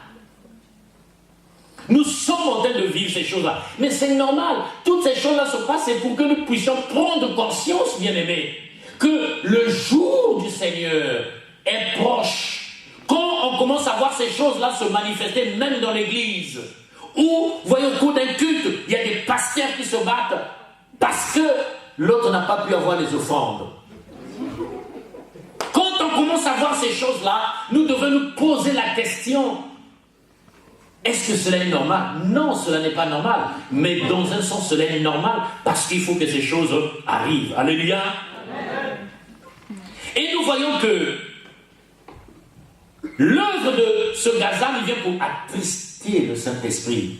Nous sommes en train de vivre ces choses-là. Mais c'est normal. Toutes ces choses-là se passent pour que nous puissions prendre conscience, bien-aimés, que le jour du Seigneur est proche. Quand on commence à voir ces choses-là se manifester, même dans l'église, où, voyez, au cours d'un culte, il y a des pasteurs qui se battent parce que l'autre n'a pas pu avoir les offrandes. Quand on commence à voir ces choses-là, nous devons nous poser la question, est-ce que cela est normal? Non, cela n'est pas normal. Mais dans un sens, cela est normal parce qu'il faut que ces choses arrivent. Alléluia. Et nous voyons que l'œuvre de ce Gazam, il vient pour attrister le Saint-Esprit.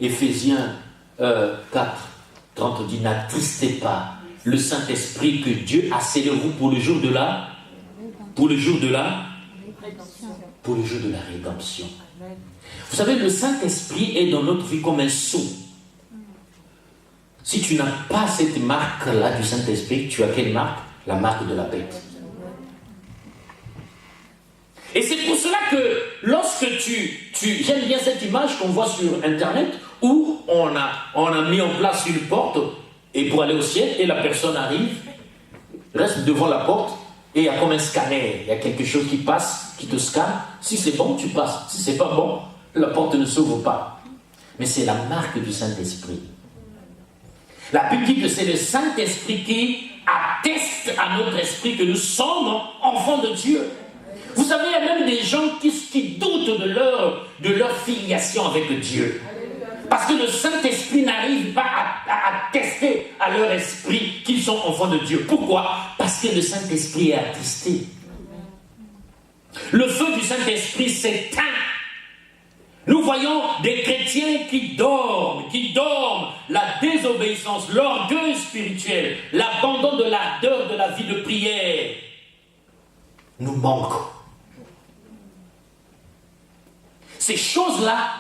Éphésiens 4, 30 dit, n'attristez pas le Saint-Esprit que Dieu a scellé vous pour le jour de la rédemption. Vous savez, le Saint-Esprit est dans notre vie comme un sceau. Si tu n'as pas cette marque-là du Saint-Esprit, tu as quelle marque? La marque de la bête. Et c'est pour cela que lorsque j'aime bien cette image qu'on voit sur Internet où on a mis en place une porte et pour aller au ciel et la personne arrive, reste devant la porte et il y a comme un scanner, il y a quelque chose qui passe, qui te scanne. Si c'est bon, tu passes. Si c'est pas bon, la porte ne s'ouvre pas. Mais c'est la marque du Saint-Esprit. La Bible dit que c'est le Saint-Esprit qui atteste à notre esprit que nous sommes enfants de Dieu. Vous savez, il y a même des gens qui doutent de leur filiation avec Dieu. Parce que le Saint-Esprit n'arrive pas à attester à leur esprit qu'ils sont enfants de Dieu. Pourquoi? Parce que le Saint-Esprit est attristé. Le feu du Saint-Esprit s'éteint. Nous voyons des chrétiens qui dorment, la désobéissance, l'orgueil spirituel, l'abandon de l'ardeur de la vie de prière nous manquent. Ces choses-là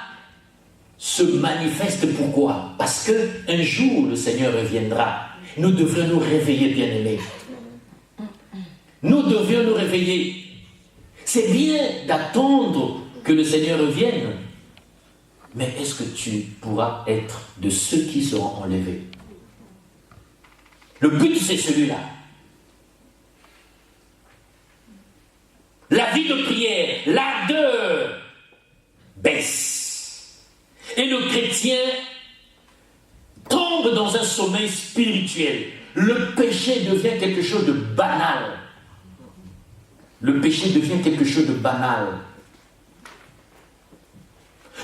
se manifestent pourquoi? Parce qu'un jour le Seigneur reviendra. Nous devrions nous réveiller, bien-aimés. Nous devions nous réveiller. C'est bien d'attendre que le Seigneur revienne. Mais est-ce que tu pourras être de ceux qui seront enlevés? Le but, c'est celui-là. La vie de prière, l'ardeur baisse. Et le chrétien tombe dans un sommeil spirituel. Le péché devient quelque chose de banal. Le péché devient quelque chose de banal.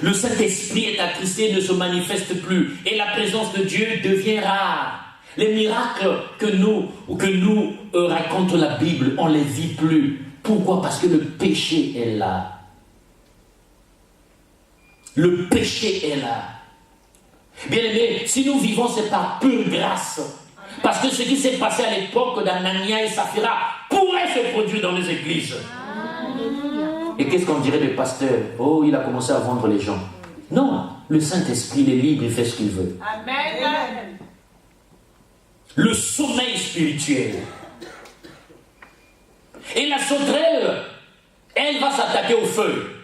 Le Saint-Esprit est attristé, ne se manifeste plus. Et la présence de Dieu devient rare. Les miracles que nous raconte la Bible, on ne les vit plus. Pourquoi? Parce que le péché est là. Le péché est là. Bien aimé, si nous vivons, c'est par pure grâce. Parce que ce qui s'est passé à l'époque d'Anania et Saphira pourrait se produire dans les églises. Et qu'est-ce qu'on dirait des pasteurs? Oh, il a commencé à vendre les gens. Non, le Saint-Esprit, il est libre, il fait ce qu'il veut. Amen. Le sommeil spirituel. Et la sauterelle, elle va s'attaquer au feu.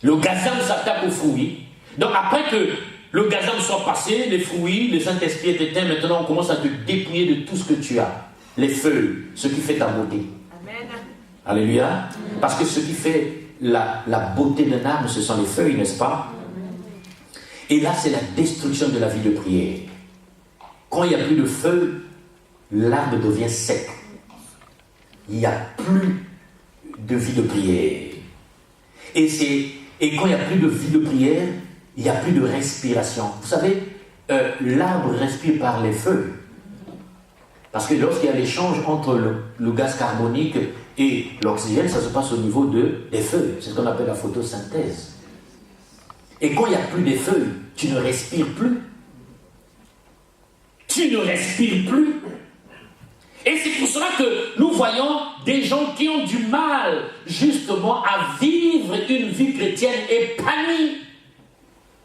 Le gazam s'attaque aux fruits. Donc après que le gazam soit passé, les fruits, le Saint-Esprit est éteint, maintenant on commence à te dépouiller de tout ce que tu as. Les feuilles, ce qui fait ta beauté. Amen. Alléluia. Parce que ce qui fait la beauté d'un arbre, ce sont les feuilles, n'est-ce pas? Et là, c'est la destruction de la vie de prière. Quand il n'y a plus de feuilles, l'arbre devient sec. Il n'y a plus de vie de prière. Et quand il n'y a plus de vie de prière, il n'y a plus de respiration. Vous savez, l'arbre respire par les feuilles. Parce que lorsqu'il y a l'échange entre le gaz carbonique et l'oxygène, ça se passe au niveau des feuilles. C'est ce qu'on appelle la photosynthèse. Et quand il n'y a plus de feuilles, tu ne respires plus. Tu ne respires plus. Et c'est pour cela que nous voyons des gens qui ont du mal justement à vivre une vie chrétienne épanouie.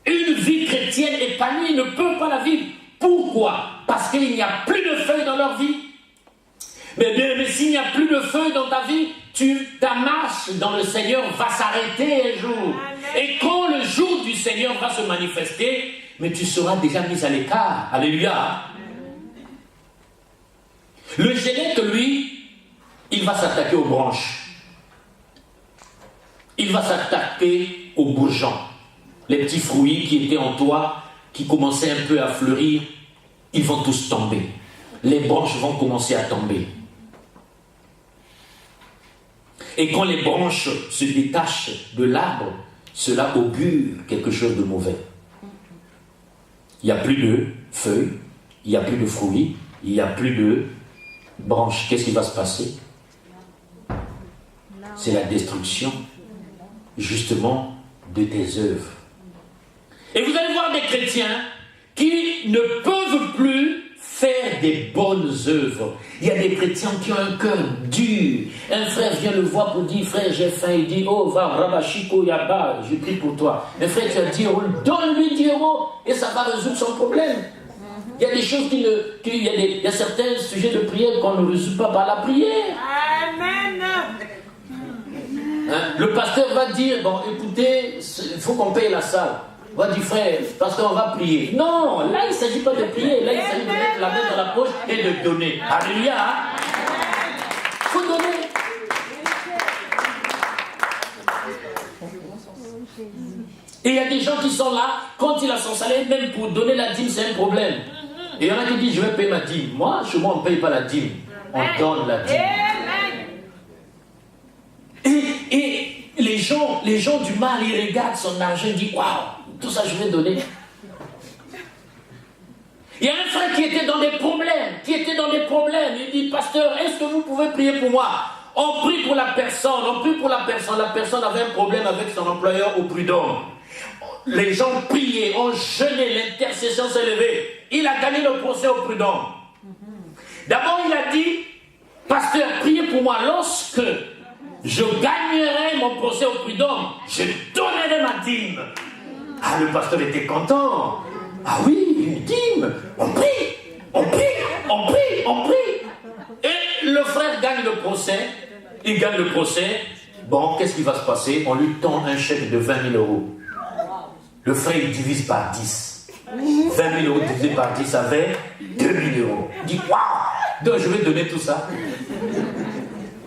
Une vie chrétienne épanouie ne peut pas la vivre. Pourquoi? Parce qu'il n'y a plus de feuilles dans leur vie. Mais s'il n'y a plus de feuilles dans ta vie, ta marche dans le Seigneur va s'arrêter un jour. Et quand le jour du Seigneur va se manifester, mais tu seras déjà mis à l'écart. Alléluia. Le génète, lui, il va s'attaquer aux branches. Il va s'attaquer aux bourgeons. Les petits fruits qui étaient en toi, qui commençaient un peu à fleurir, ils vont tous tomber. Les branches vont commencer à tomber. Et quand les branches se détachent de l'arbre, cela augure quelque chose de mauvais. Il n'y a plus de feuilles, il n'y a plus de fruits, il n'y a plus de branches. Qu'est-ce qui va se passer? C'est la destruction, justement, de tes œuvres. Et vous allez voir des chrétiens qui ne peuvent plus faire des bonnes œuvres. Il y a des chrétiens qui ont un cœur dur. Un frère vient le voir pour dire, frère, j'ai faim. Il dit, oh, va, Rabashiko Yaba, je prie pour toi. Un frère qui a dit, oh, donne-lui 10 euros et ça va résoudre son problème. Il y a des choses il y a certains sujets de prière qu'on ne résout pas par la prière. Amen. Hein? Le pasteur va dire, bon, écoutez, il faut qu'on paye la salle. On va dire, frère, pasteur, on va prier. Non, là, il ne s'agit pas de prier. Là, il s'agit de mettre la main dans la poche et de donner. Alléluia. Il faut donner. Et il y a des gens qui sont là, quand il a son salaire, même pour donner la dîme, c'est un problème. Et il y en a qui disent, je vais payer ma dîme. Moi, chez moi, on ne paye pas la dîme. On donne la dîme. Et les gens du mal, ils regardent son argent et disent, waouh, tout ça, je vais donner. Il y a un frère qui était dans des problèmes. Il dit, pasteur, est-ce que vous pouvez prier pour moi? On prie pour la personne. La personne avait un problème avec son employeur au prud'homme. Les gens priaient, ont jeûné, l'intercession s'est levée. Il a gagné le procès au prud'homme. D'abord, il a dit, pasteur, priez pour moi. Lorsque je gagnerai mon procès au prud'homme, je donnerai ma dîme. Ah, le pasteur était content. Ah oui, une dîme. On prie. Et le frère gagne le procès. Il gagne le procès. Bon, qu'est-ce qui va se passer? On lui tend un chèque de 20 000 euros. Le frère, il divise par 10. 20 000 euros divisé par 10, ça fait 2 000 euros. Il dit, waouh, donc je vais donner tout ça.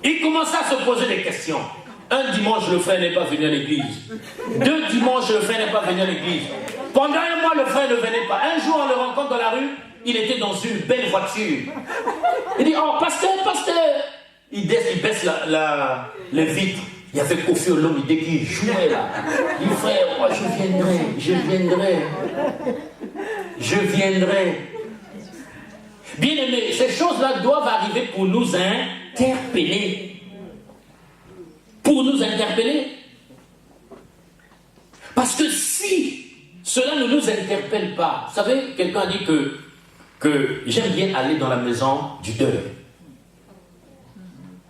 Il commence à se poser des questions. Un dimanche, le frère n'est pas venu à l'église. 2 dimanches, le frère n'est pas venu à l'église. Pendant un mois, le frère ne venait pas. Un jour, on le rencontre dans la rue. Il était dans une belle voiture. Il dit, oh, pasteur. Il baisse les vitres. Il y avait Kofi Olomide dès qu'il jouait là. Il dit, frère, moi je viendrai. Bien aimé, ces choses-là doivent arriver pour nous, hein. interpeller. Pour nous interpeller. Parce que si cela ne nous interpelle pas, vous savez, quelqu'un a dit que j'aime bien aller dans la maison du deuil.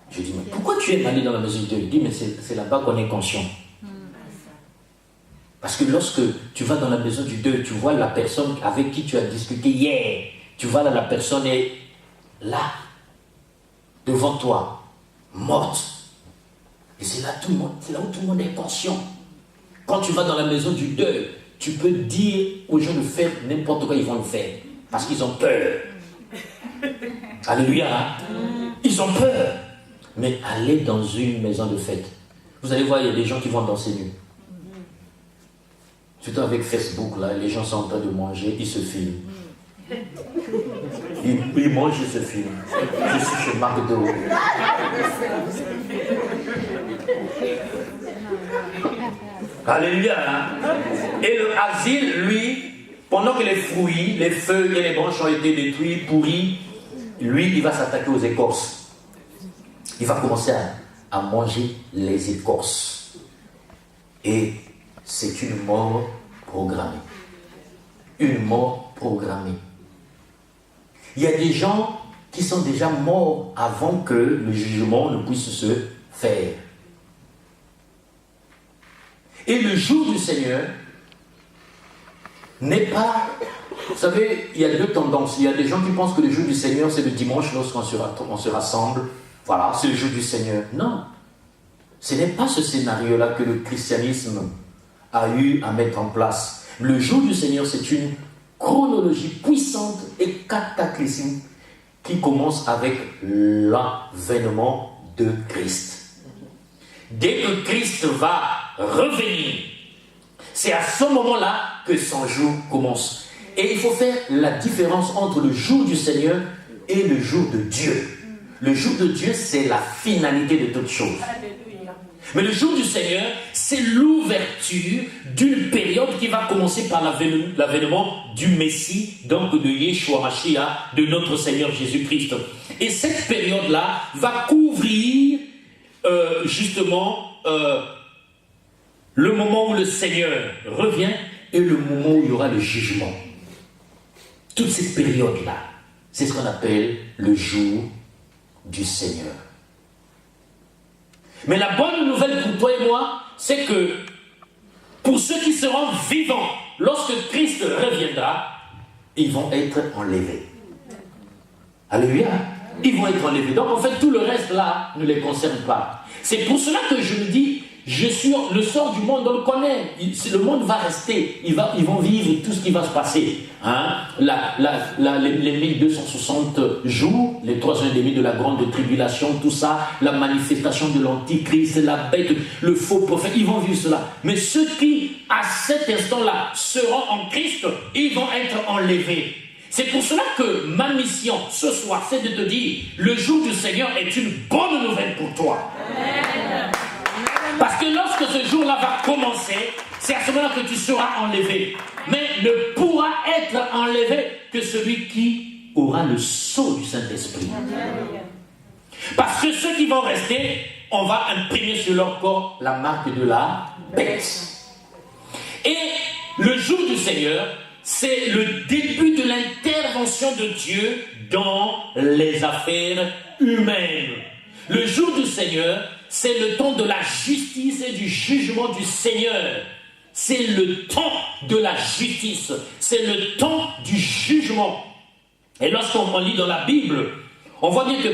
Je dis, mais pourquoi tu aimes aller dans la maison du deuil? Il dit, mais c'est là-bas qu'on est conscient. Parce que lorsque tu vas dans la maison du deuil, tu vois la personne avec qui tu as discuté hier, tu vois là, la personne est là, devant toi, morte. Et c'est là, c'est là où tout le monde est conscient. Quand tu vas dans la maison du deuil, tu peux dire aux gens de faire n'importe quoi, ils vont le faire. Parce qu'ils ont peur. Alléluia. Hein? Ils ont peur. Mais allez dans une maison de fête. Vous allez voir, il y a des gens qui vont danser nus. Surtout avec Facebook, là, les gens sont en train de manger, ils se filment. Ils mangent, ils se filment. Je suis chez McDo. Alléluia. Hein? Et le asile, lui, pendant que les fruits, les feuilles et les branches ont été détruits, pourris, lui, il va s'attaquer aux écorces. Il va commencer à manger les écorces. Et c'est une mort programmée. Une mort programmée. Il y a des gens qui sont déjà morts avant que le jugement ne puisse se faire. Et le jour du Seigneur n'est pas... Vous savez, il y a deux tendances. Il y a des gens qui pensent que le jour du Seigneur, c'est le dimanche lorsqu'on se rassemble. Voilà, c'est le jour du Seigneur. Non. Ce n'est pas ce scénario-là que le christianisme a eu à mettre en place. Le jour du Seigneur, c'est une chronologie puissante et cataclysmique qui commence avec l'avènement de Christ. Dès que Christ va revenir, c'est à ce moment-là que son jour commence. Et il faut faire la différence entre le jour du Seigneur et le jour de Dieu. Le jour de Dieu, c'est la finalité de toutes choses. Mais le jour du Seigneur, c'est l'ouverture d'une période qui va commencer par l'avènement du Messie, donc de Yeshua Mashiach, de notre Seigneur Jésus-Christ. Et cette période-là va couvrir justement le moment où le Seigneur revient et le moment où il y aura le jugement. Toute cette période-là, c'est ce qu'on appelle le jour du Seigneur. Mais la bonne nouvelle pour toi et moi, c'est que pour ceux qui seront vivants, lorsque Christ reviendra, ils vont être enlevés. Alléluia. Ils vont être enlevés. Donc en fait, tout le reste là ne les concerne pas. C'est pour cela que je me dis, je suis le sort du monde, on le connaît. Le monde va rester. Ils vont vivre tout ce qui va se passer. Hein? Les 1260 jours, les 3 ans et demi de la grande tribulation, tout ça, la manifestation de l'antichrist, la bête, le faux prophète, ils vont vivre cela. Mais ceux qui, à cet instant-là, seront en Christ, ils vont être enlevés. C'est pour cela que ma mission ce soir, c'est de te dire, le jour du Seigneur est une bonne nouvelle pour toi. Amen. Parce que lorsque ce jour-là va commencer, c'est à ce moment-là que tu seras enlevé. Mais ne pourra être enlevé que celui qui aura le sceau du Saint-Esprit. Parce que ceux qui vont rester, on va imprimer sur leur corps la marque de la bête. Et le jour du Seigneur, c'est le début de l'intervention de Dieu dans les affaires humaines. Le jour du Seigneur, c'est le temps de la justice et du jugement du Seigneur. C'est le temps de la justice. C'est le temps du jugement. Et lorsqu'on lit dans la Bible, on voit bien que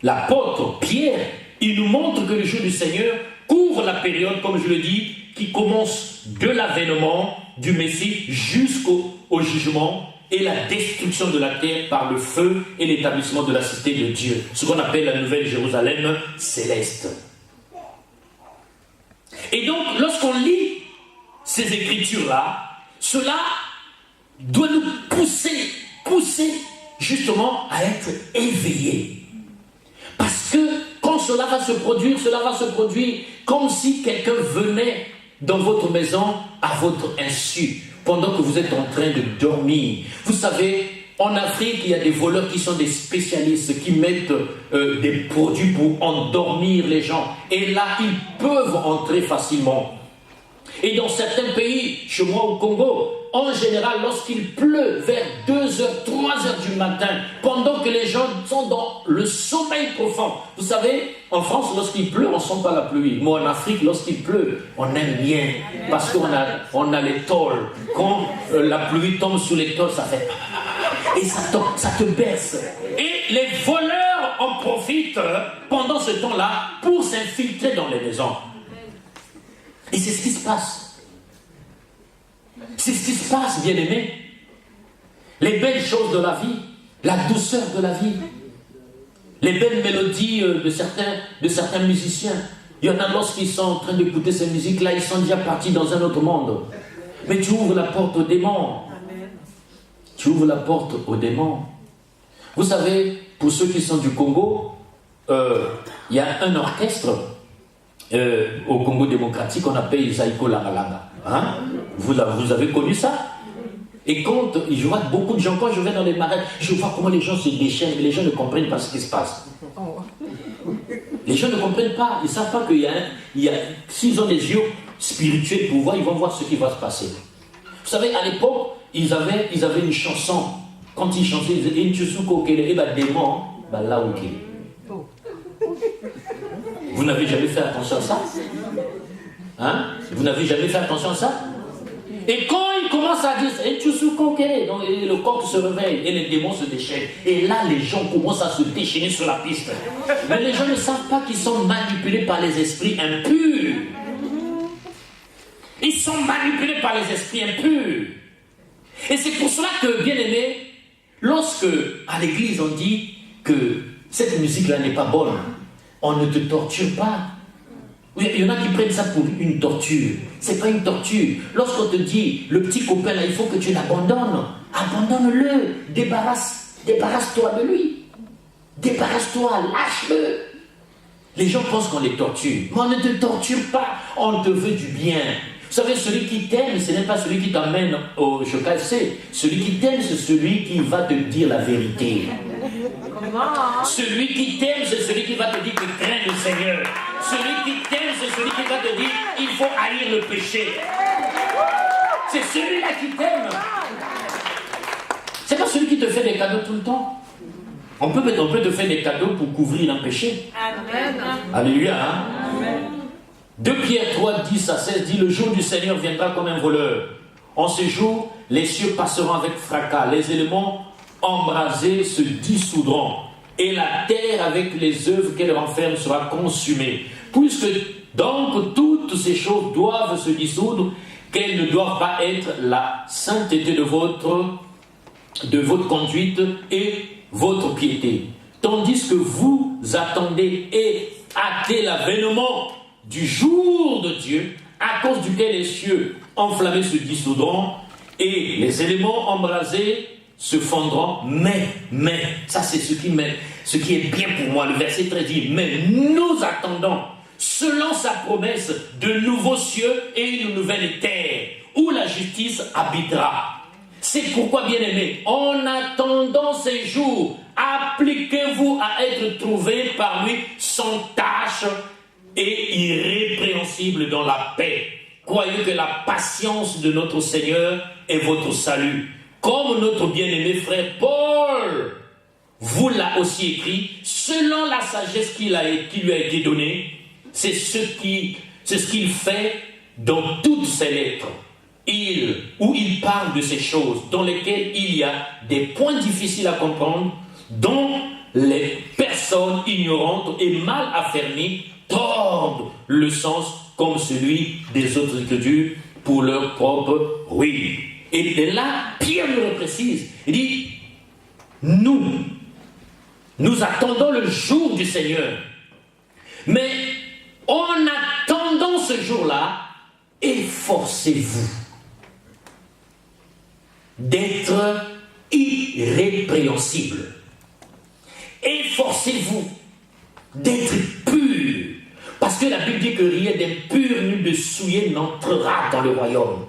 l'apôtre Pierre, il nous montre que le jour du Seigneur couvre la période, comme je le dis, qui commence de l'avènement du Messie jusqu'au jugement et la destruction de la terre par le feu et l'établissement de la cité de Dieu. Ce qu'on appelle la Nouvelle Jérusalem céleste. Et donc, lorsqu'on lit ces écritures-là, cela doit nous pousser justement à être éveillés. Parce que quand cela va se produire comme si quelqu'un venait dans votre maison à votre insu, pendant que vous êtes en train de dormir. Vous savez, En Afrique, il y a des voleurs qui sont des spécialistes, qui mettent des produits pour endormir les gens. Et là, ils peuvent entrer facilement. Et dans certains pays, chez moi au Congo, en général, lorsqu'il pleut vers 2h, 3h du matin, pendant que les gens sont dans le sommeil profond. Vous savez, en France, lorsqu'il pleut, on ne sent pas la pluie. Mais en Afrique, lorsqu'il pleut, on aime bien. Parce qu'on a les tôles. Quand la pluie tombe sur les tôles, ça fait... Et ça te berce. Et les voleurs en profitent pendant ce temps-là pour s'infiltrer dans les maisons. Et c'est ce qui se passe. C'est ce qui se passe, bien-aimés. Les belles choses de la vie, la douceur de la vie, les belles mélodies de certains musiciens. Il y en a lorsqu'ils sont en train d'écouter ces musiques-là, ils sont déjà partis dans un autre monde. Mais tu ouvres la porte aux démons. Tu ouvres la porte aux démons. Vous savez, pour ceux qui sont du Congo, il y a un orchestre au Congo démocratique qu'on appelle Zaïko Langalanga. Hein? Vous avez connu ça? Et quand je vois beaucoup de gens, quand je vais dans les marais, je vois comment les gens se déchaînent, mais les gens ne comprennent pas ce qui se passe. Les gens ne comprennent pas, ils ne savent pas qu'il y a s'ils ont des yeux spirituels pour voir, ils vont voir ce qui va se passer. Vous savez, à l'époque, ils avaient une chanson. Quand ils chantaient, ils disaient Inchusuko Kele, et bah démon, bah là ok. Vous n'avez jamais fait attention à ça? Hein? Vous n'avez jamais fait attention à ça? Et quand ils commencent à dire Inchusuko Kele, donc le corps se réveille et les démons se déchaînent. Et là, les gens commencent à se déchaîner sur la piste. Mais les gens ne savent pas qu'ils sont manipulés par les esprits impurs. Ils sont manipulés par les esprits impurs. Et c'est pour cela que, bien aimé, lorsque à l'église on dit que cette musique-là n'est pas bonne, on ne te torture pas. Il y en a qui prennent ça pour une torture. C'est pas une torture. Lorsqu'on te dit, le petit copain là, il faut que tu l'abandonnes, abandonne-le, débarrasse-toi de lui. Débarrasse-toi, lâche-le. Les gens pensent qu'on les torture. Mais on ne te torture pas, on te veut du bien. Vous savez, celui qui t'aime, ce n'est pas celui qui t'emmène au KFC. Celui qui t'aime, c'est celui qui va te dire la vérité. Celui qui t'aime, c'est celui qui va te dire que crains le Seigneur. Celui qui t'aime, c'est celui qui va te dire il faut haïr le péché. C'est celui-là qui t'aime. C'est pas celui qui te fait des cadeaux tout le temps. On peut te faire des cadeaux pour couvrir un péché. Amen. Alléluia. Hein? Amen. 2 Pierre 3, 10 à 16 dit, le jour du Seigneur viendra comme un voleur. En ce jour, les cieux passeront avec fracas, les éléments embrasés se dissoudront, et la terre avec les œuvres qu'elle renferme sera consumée. Puisque donc toutes ces choses doivent se dissoudre, qu'elles ne doivent pas être la sainteté de votre conduite et votre piété. Tandis que vous attendez et hâtez l'avènement du jour de Dieu, à cause duquel les cieux enflammés se dissoudront et les éléments embrasés se fondront. Mais, ça c'est ce qui est bien pour moi. Le verset 13 dit, mais nous attendons, selon sa promesse, de nouveaux cieux et une nouvelle terre, où la justice habitera. C'est pourquoi, bien-aimés, en attendant ces jours, appliquez-vous à être trouvés par lui sans tache et irrépréhensible dans la paix. Croyez que la patience de notre Seigneur est votre salut. Comme notre bien-aimé frère Paul vous l'a aussi écrit, selon la sagesse qui lui a été donnée, c'est ce qu'il fait dans toutes ses lettres. Où il parle de ces choses dans lesquelles il y a des points difficiles à comprendre, dont les personnes ignorantes et mal affermies tordent le sens comme celui des autres écritures pour leur propre ruine. Et là, Pierre nous le précise. Il dit, nous attendons le jour du Seigneur. Mais en attendant ce jour-là, efforcez-vous d'être irrépréhensible. Efforcez-vous d'être pur. Parce que la Bible dit que rien d'impur ni de souillé n'entrera dans le royaume.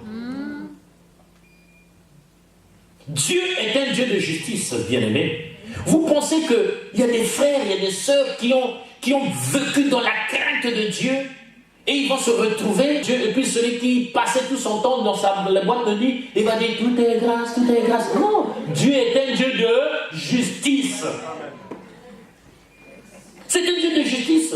Dieu est un Dieu de justice, bien-aimés. Vous pensez qu'il y a des frères, il y a des sœurs qui ont vécu dans la crainte de Dieu et ils vont se retrouver, et puis celui qui passait tout son temps dans la boîte de nuit, il va dire tout est grâce, tout est grâce. Non, Dieu est un Dieu de justice. C'est un Dieu de justice.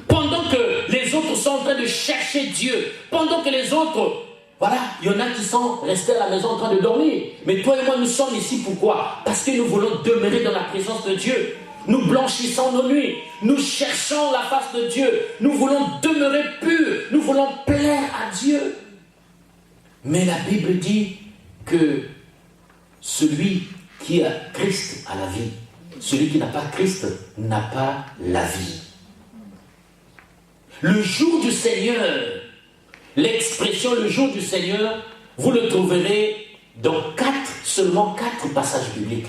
Pendant que les autres sont en train de chercher Dieu, pendant que les autres, voilà, il y en a qui sont restés à la maison en train de dormir. Mais toi et moi, nous sommes ici pourquoi? Parce que nous voulons demeurer dans la présence de Dieu. Nous blanchissons nos nuits. Nous cherchons la face de Dieu. Nous voulons demeurer purs. Nous voulons plaire à Dieu. Mais la Bible dit que celui qui a Christ a la vie. Celui qui n'a pas Christ n'a pas la vie. Le jour du Seigneur, l'expression le jour du Seigneur, vous le trouverez dans seulement quatre passages bibliques.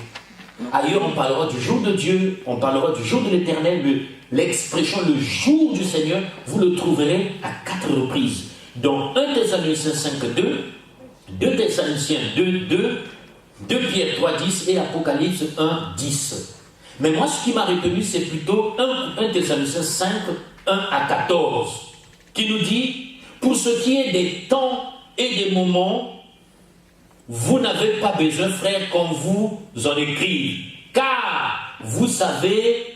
Ailleurs, on parlera du jour de Dieu, on parlera du jour de l'Éternel, mais l'expression le jour du Seigneur, vous le trouverez à 4 reprises. Dans 1 Thessaloniciens 5, 2, 2 Thessaloniciens 2, 2, 2 Pierre 3, 10 et Apocalypse 1, 10. Mais moi, ce qui m'a retenu, c'est plutôt 1 Thessaloniciens 5, 1 à 14, qui nous dit, pour ce qui est des temps et des moments, vous n'avez pas besoin, frères, qu'on vous en écrive, car vous savez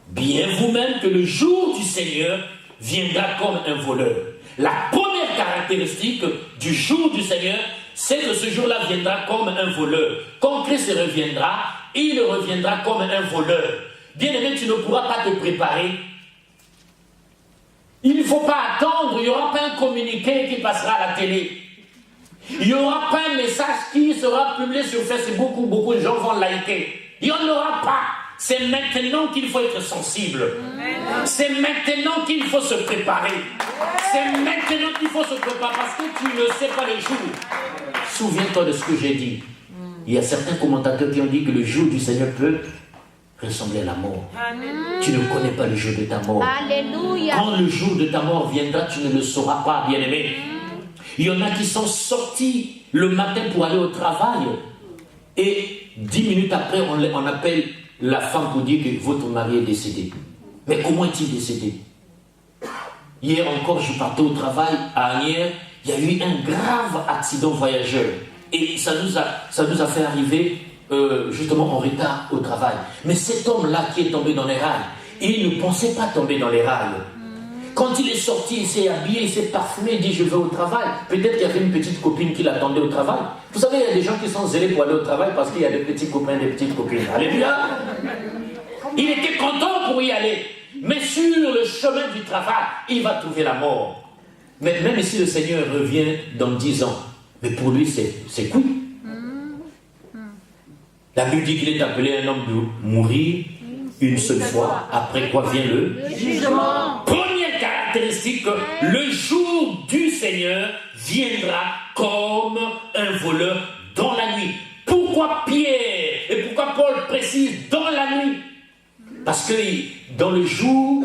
bien vous-même que le jour du Seigneur viendra comme un voleur. La première caractéristique du jour du Seigneur, c'est que ce jour-là viendra comme un voleur. Quand Christ reviendra, il reviendra comme un voleur. Bien-aimé, tu ne pourras pas te préparer. Il ne faut pas attendre, il n'y aura pas un communiqué qui passera à la télé. Il n'y aura pas un message qui sera publié sur Facebook où beaucoup de gens vont liker. Il n'y en aura pas. C'est maintenant qu'il faut être sensible. C'est maintenant qu'il faut se préparer. C'est maintenant qu'il faut se préparer parce que tu ne sais pas le jour. Souviens-toi de ce que j'ai dit. Il y a certains commentateurs qui ont dit que le jour du Seigneur peut ressembler à la mort. Tu ne connais pas le jour de ta mort. Alléluia. Quand le jour de ta mort viendra, tu ne le sauras pas, bien-aimé. Il y en a qui sont sortis le matin pour aller au travail et 10 minutes après, on appelle la femme pour dire que votre mari est décédé. Mais comment est-il décédé? Hier encore, je partais au travail à Agnières, il y a eu un grave accident voyageur et ça nous a fait arriver justement en retard au travail. Mais cet homme-là qui est tombé dans les rails, il ne pensait pas tomber dans les rails. Quand il est sorti, il s'est habillé, il s'est parfumé, il dit je vais au travail. Peut-être qu'il y avait une petite copine qui l'attendait au travail. Vous savez, il y a des gens qui sont zélés pour aller au travail parce qu'il y a des petits copains, des petites copines. Alléluia. Il était content pour y aller. Mais sur le chemin du travail, il va trouver la mort. Mais même si le Seigneur revient dans 10 ans, mais pour lui, c'est cool. La Bible dit qu'il est appelé un homme de mourir une seule fois, après quoi vient le jugement. Première caractéristique, le jour du Seigneur viendra comme un voleur dans la nuit. Pourquoi Pierre et pourquoi Paul précise dans la nuit? Parce que dans le jour,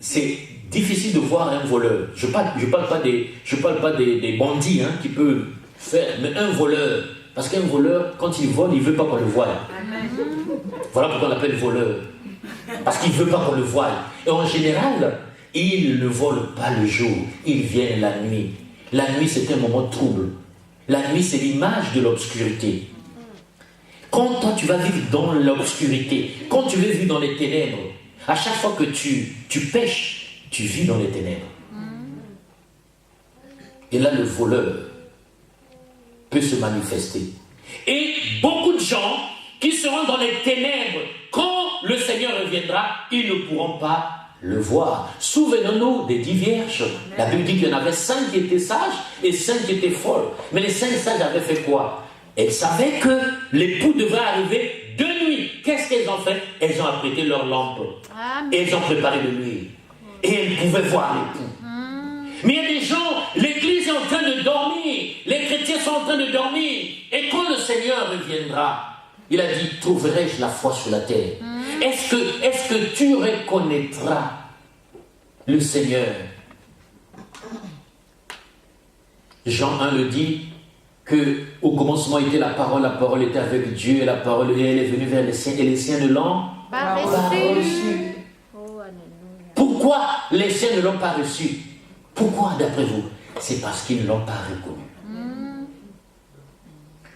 c'est difficile de voir un voleur. Je ne parle pas des bandits qui peuvent faire, mais un voleur. Parce qu'un voleur, quand il vole, il ne veut pas qu'on le voie. Voilà pourquoi on l'appelle voleur. Parce qu'il ne veut pas qu'on le voie. Et en général, il ne vole pas le jour, il vient la nuit. La nuit, c'est un moment trouble. La nuit, c'est l'image de l'obscurité. Quand toi, tu vas vivre dans l'obscurité, quand tu veux vivre dans les ténèbres, à chaque fois que tu pêches, tu vis dans les ténèbres. Et là, le voleur peut se manifester. Et beaucoup de gens qui seront dans les ténèbres, quand le Seigneur reviendra, ils ne pourront pas le voir. Souvenons-nous des 10 vierges. La Bible dit qu'il y en avait 5 qui étaient sages et 5 qui étaient folles. Mais les 5 sages avaient fait quoi? Elles savaient que l'époux devrait arriver de nuit. Qu'est-ce qu'elles ont fait? Elles ont apprêté leur lampe. Et elles ont préparé de nuit. Et elles pouvaient voir l'époux. Mais il y a des gens, l'église est en train de dormir. Les chrétiens sont en train de dormir. Et quand le Seigneur reviendra, il a dit, trouverai-je la foi sur la terre? Est-ce que tu reconnaîtras le Seigneur? Jean 1 le dit, qu'au commencement était la parole était avec Dieu, et la parole elle est venue vers les siens, et les siens ne l'ont pas reçu. Pourquoi les siens ne l'ont pas reçu? Pourquoi d'après vous? C'est parce qu'ils ne l'ont pas reconnu.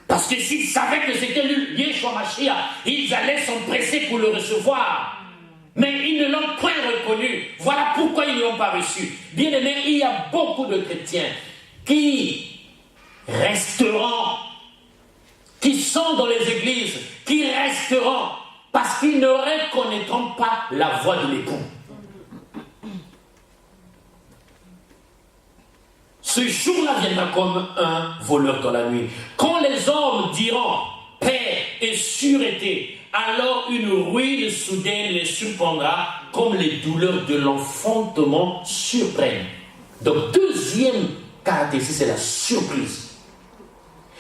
Parce que s'ils savaient que c'était lui, Yeshua Mashiach, ils allaient s'empresser pour le recevoir. Mais ils ne l'ont point reconnu. Voilà pourquoi ils ne l'ont pas reçu. Bien aimé, il y a beaucoup de chrétiens qui resteront, qui sont dans les églises, qui resteront parce qu'ils ne reconnaîtront pas la voix de l'époux. Ce jour-là viendra comme un voleur dans la nuit. Quand les hommes diront paix et sûreté, alors une ruine soudaine les surprendra comme les douleurs de l'enfantement surprennent. Donc, deuxième caractéristique, c'est la surprise.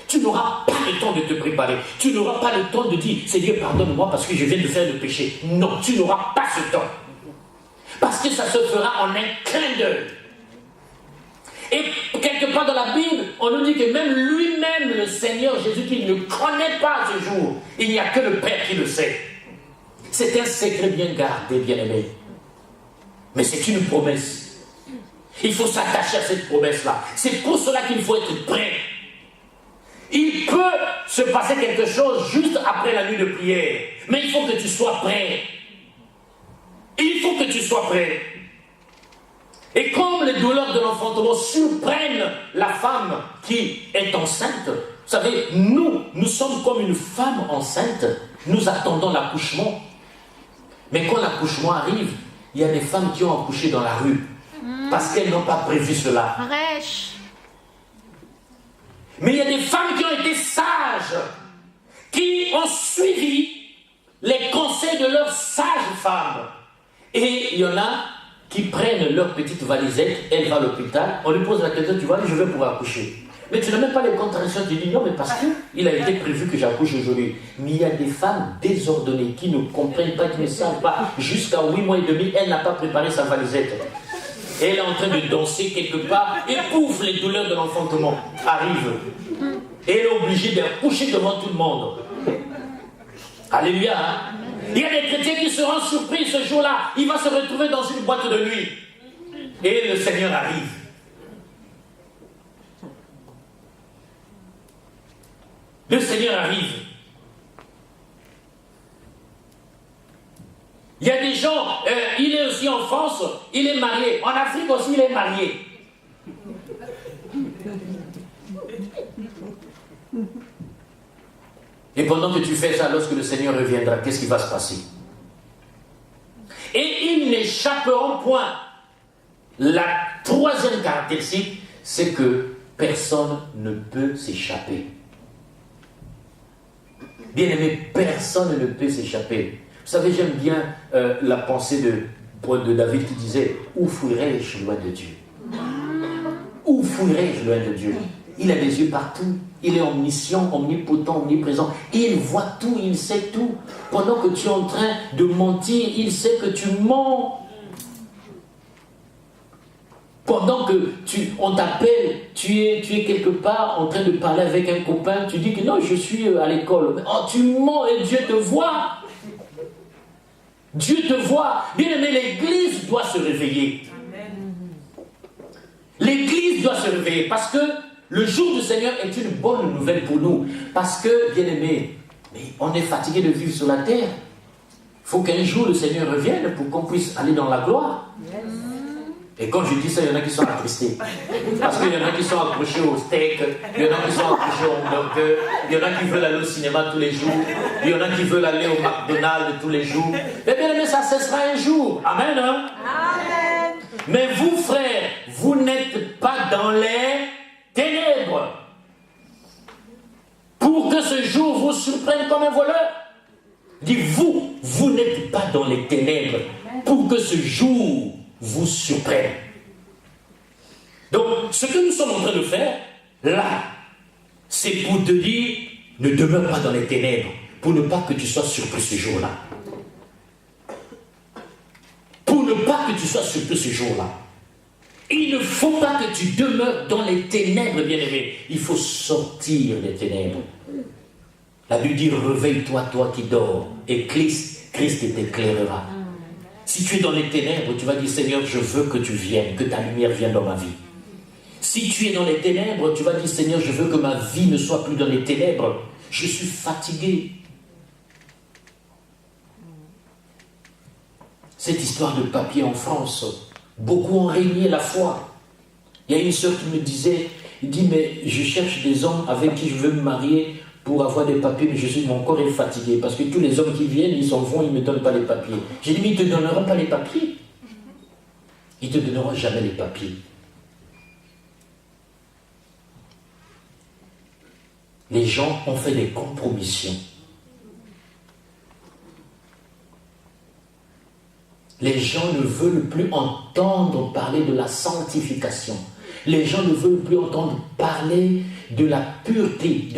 Tu n'auras pas le temps de te préparer. Tu n'auras pas le temps de dire Seigneur, pardonne-moi parce que je viens de faire le péché. Non, tu n'auras pas ce temps. Parce que ça se fera en un clin d'œil. Et quelque part dans la Bible, on nous dit que même lui-même, le Seigneur Jésus-Christ, ne connaît pas ce jour. Il n'y a que le Père qui le sait. C'est un secret bien gardé, bien aimé. Mais c'est une promesse. Il faut s'attacher à cette promesse-là. C'est pour cela qu'il faut être prêt. Il peut se passer quelque chose juste après la nuit de prière. Mais il faut que tu sois prêt. Il faut que tu sois prêt. Et comme les douleurs de l'enfantement surprennent la femme qui est enceinte, vous savez, nous sommes comme une femme enceinte. Nous attendons l'accouchement. Mais quand l'accouchement arrive, il y a des femmes qui ont accouché dans la rue. Parce qu'elles n'ont pas prévu cela. Mais il y a des femmes qui ont été sages, qui ont suivi les conseils de leurs sages femmes. Et il y en a qui prennent leur petite valisette, elle va à l'hôpital, on lui pose la question, tu vois, je vais pouvoir accoucher. Mais tu n'as même pas les contractions, tu dis non, mais parce qu'il a été prévu que j'accouche aujourd'hui. Mais il y a des femmes désordonnées qui ne comprennent pas, qui ne savent pas. Jusqu'à 8 mois et demi, elle n'a pas préparé sa valisette. Et elle est en train de danser quelque part, et pouf, les douleurs de l'enfantement arrivent. Et elle est obligée d'accoucher devant tout le monde. Alléluia, hein? Il y a des chrétiens qui seront surpris ce jour-là. Il va se retrouver dans une boîte de nuit. Et le Seigneur arrive. Le Seigneur arrive. Il y a des gens, il est aussi en France, il est marié. En Afrique aussi, il est marié. Et pendant que tu fais ça, lorsque le Seigneur reviendra, qu'est-ce qui va se passer? Et ils n'échapperont point. La troisième caractéristique, c'est que personne ne peut s'échapper. Bien aimé, personne ne peut s'échapper. Vous savez, j'aime bien la pensée de David qui disait « Où fuirai-je loin de Dieu ?» Où fuirai-je loin de Dieu? Il a des yeux partout. Il est omniscient, omnipotent, omniprésent. Il voit tout, il sait tout. Pendant que tu es en train de mentir, il sait que tu mens. Pendant que on t'appelle, tu es quelque part en train de parler avec un copain, tu dis que non, je suis à l'école. Oh, tu mens et Dieu te voit. Dieu te voit. Bien aimé, l'Église doit se réveiller. L'Église doit se réveiller parce que le jour du Seigneur est une bonne nouvelle pour nous. Parce que, bien aimé, on est fatigué de vivre sur la terre. Il faut qu'un jour le Seigneur revienne pour qu'on puisse aller dans la gloire. Et quand je dis ça, il y en a qui sont attristés. Parce qu'il y en a qui sont accrochés au steak, il y en a qui sont accrochés au hamburger, il y en a qui veulent aller au cinéma tous les jours, il y en a qui veulent aller au McDonald's tous les jours. Mais bien aimé, ça cessera un jour. Amen, hein? Amen. Mais vous, frères, vous n'êtes pas dans les ténèbres. Pour que ce jour vous surprenne comme un voleur. Dites-vous, vous n'êtes pas dans les ténèbres. Pour que ce jour vous surprenne. Donc, ce que nous sommes en train de faire, là, c'est pour te dire, ne demeure pas dans les ténèbres, pour ne pas que tu sois surpris ce jour-là. Pour ne pas que tu sois surpris ce jour-là. Il ne faut pas que tu demeures dans les ténèbres, bien-aimé. Il faut sortir des ténèbres. La Bible dit, réveille-toi, toi qui dors, et Christ t'éclairera. Si tu es dans les ténèbres, tu vas dire, Seigneur, je veux que tu viennes, que ta lumière vienne dans ma vie. Si tu es dans les ténèbres, tu vas dire, Seigneur, je veux que ma vie ne soit plus dans les ténèbres. Je suis fatigué. Cette histoire de papier en France, beaucoup ont régné la foi. Il y a une sœur qui me disait, il dit, mais je cherche des hommes avec qui je veux me marier pour avoir des papiers, mais mon corps est fatigué, parce que tous les hommes qui viennent, ils s'en vont, ils ne me donnent pas les papiers. J'ai dit, mais ils ne te donneront pas les papiers. Ils ne te donneront jamais les papiers. Les gens ont fait des compromissions. Les gens ne veulent plus entendre parler de la sanctification. Les gens ne veulent plus entendre parler de la pureté,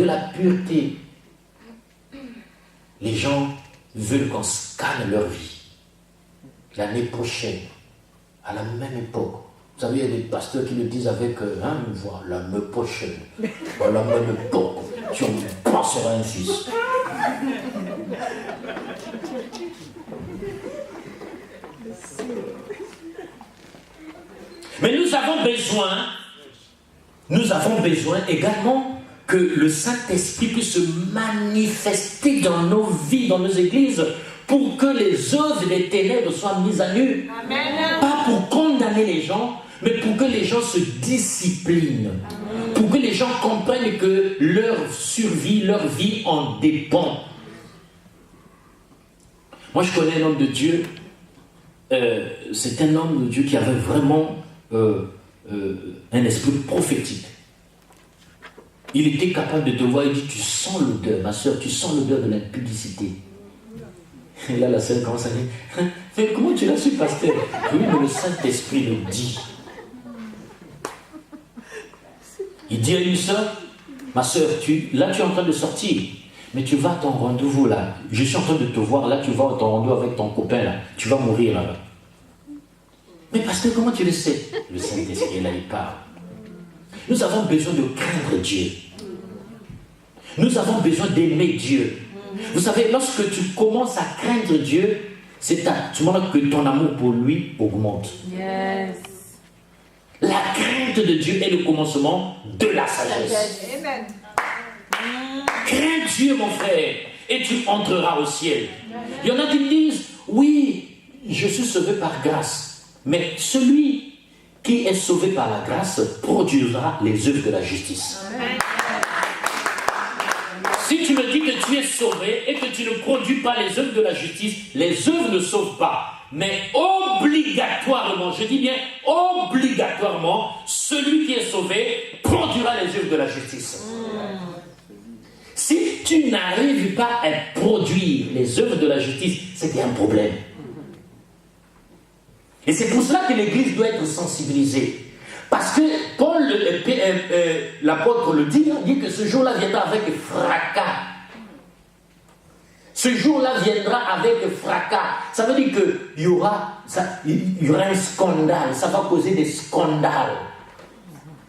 Les gens veulent qu'on scanne leur vie. L'année prochaine, à la même époque, vous savez, il y a des pasteurs qui le disent avec une voix, l'année prochaine, à la même époque, tu en penseras un fils. Mais nous avons besoin également que le Saint-Esprit puisse se manifester dans nos vies, dans nos églises, pour que les œuvres des ténèbres soient mises à nu. Amen. Pas pour condamner les gens, mais pour que les gens se disciplinent. Amen. Pour que les gens comprennent que leur survie, leur vie en dépend. Moi, je connais un homme de Dieu. C'est un homme de Dieu qui avait vraiment un esprit prophétique. Il était capable de te voir, il dit, tu sens l'odeur, ma soeur, tu sens l'odeur de l'impudicité. Et là, la sœur commence à dire, mais comment tu l'as su, pasteur? Oui, mais le Saint-Esprit le dit. Il dit à une sœur, ma soeur, là tu es en train de sortir, mais tu vas à ton rendez-vous là. Je suis en train de te voir, là tu vas à ton rendez-vous avec ton copain là. Tu vas mourir là-bas. Mais pasteur, comment tu le sais? Le Saint-Esprit là, il parle. Nous avons besoin de craindre Dieu. Nous avons besoin d'aimer Dieu. Vous savez, lorsque tu commences à craindre Dieu, c'est à ce moment que ton amour pour lui augmente. Yes. La crainte de Dieu est le commencement de la sagesse. Amen. Crains Dieu, mon frère, et tu entreras au ciel. Il y en a qui me disent, oui, je suis sauvé par grâce. Mais celui qui est sauvé par la grâce produira les œuvres de la justice. Amen. Si tu me dis que tu es sauvé et que tu ne produis pas les œuvres de la justice, les œuvres ne sauvent pas. Mais obligatoirement, je dis bien obligatoirement, celui qui est sauvé produira les œuvres de la justice. Si tu n'arrives pas à produire les œuvres de la justice, c'est qu'il y a un problème. Et c'est pour cela que l'Église doit être sensibilisée. Parce que Paul, l'apôtre le dit, il dit que ce jour-là viendra avec fracas. Ce jour-là viendra avec fracas. Ça veut dire qu'il y aura un scandale. Ça va causer des scandales.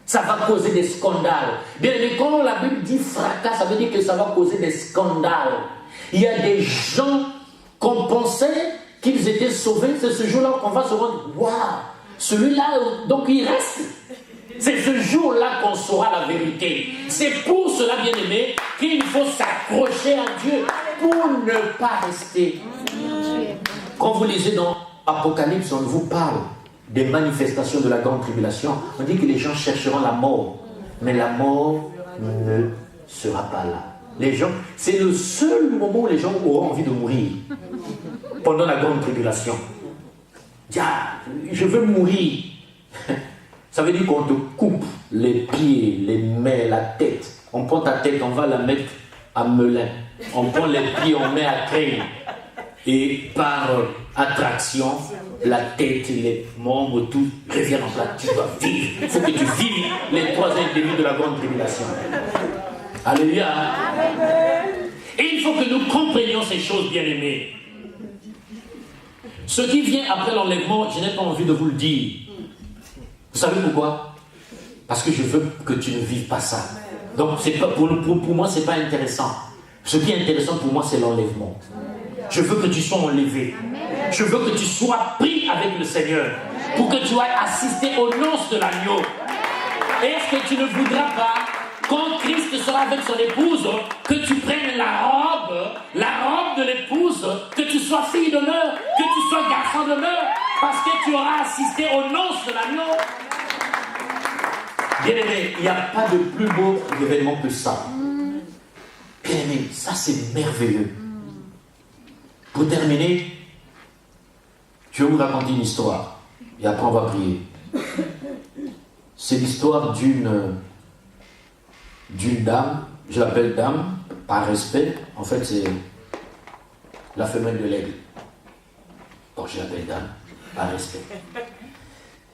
Ça va causer des scandales. Bien, mais quand la Bible dit fracas, ça veut dire que ça va causer des scandales. Il y a des gens qu'on pensait qu'ils étaient sauvés. C'est ce jour-là qu'on va se rendre. Waouh! Celui-là, donc il reste. C'est ce jour-là qu'on saura la vérité. C'est pour cela, bien-aimé, qu'il faut s'accrocher à Dieu pour ne pas rester. Quand vous lisez dans Apocalypse, on vous parle des manifestations de la grande tribulation. On dit que les gens chercheront la mort, mais la mort ne sera pas là. Les gens, c'est le seul moment où les gens auront envie de mourir pendant la grande tribulation. Je veux mourir. Ça veut dire qu'on te coupe les pieds, les mains, la tête. On prend ta tête, on va la mettre à Melun. On prend les pieds, on met à Crème. Et par attraction, la tête, les membres, tout revient en place. Tu dois vivre. Il faut que tu vives les 3 ans et demi de la grande tribulation. Alléluia. Et il faut que nous comprenions ces choses, bien-aimées. Ce qui vient après l'enlèvement, je n'ai pas envie de vous le dire. Vous Vous savez pourquoi? Parce que je veux que tu ne vives pas ça. Donc c'est pas, pour moi, ce n'est pas intéressant. Ce qui est intéressant pour moi, c'est l'enlèvement. Je veux que tu sois enlevé. Je veux que tu sois pris avec le Seigneur. Pour que tu ailles assister aux noces de l'agneau. Est-ce que tu ne voudras pas, quand Christ sera avec son épouse, que tu prennes la robe de l'épouse, que tu sois fille d'honneur, que tu sois garçon d'honneur, parce que tu auras assisté aux noces de l'agneau? Bien-aimé, il n'y a pas de plus beau événement que ça. Bien-aimé, ça c'est merveilleux. Pour terminer, je vais vous raconter une histoire. Et après on va prier. C'est l'histoire d'une dame, je l'appelle dame, par respect. En fait, c'est la femelle de l'aigle. Donc je l'appelle dame, par respect.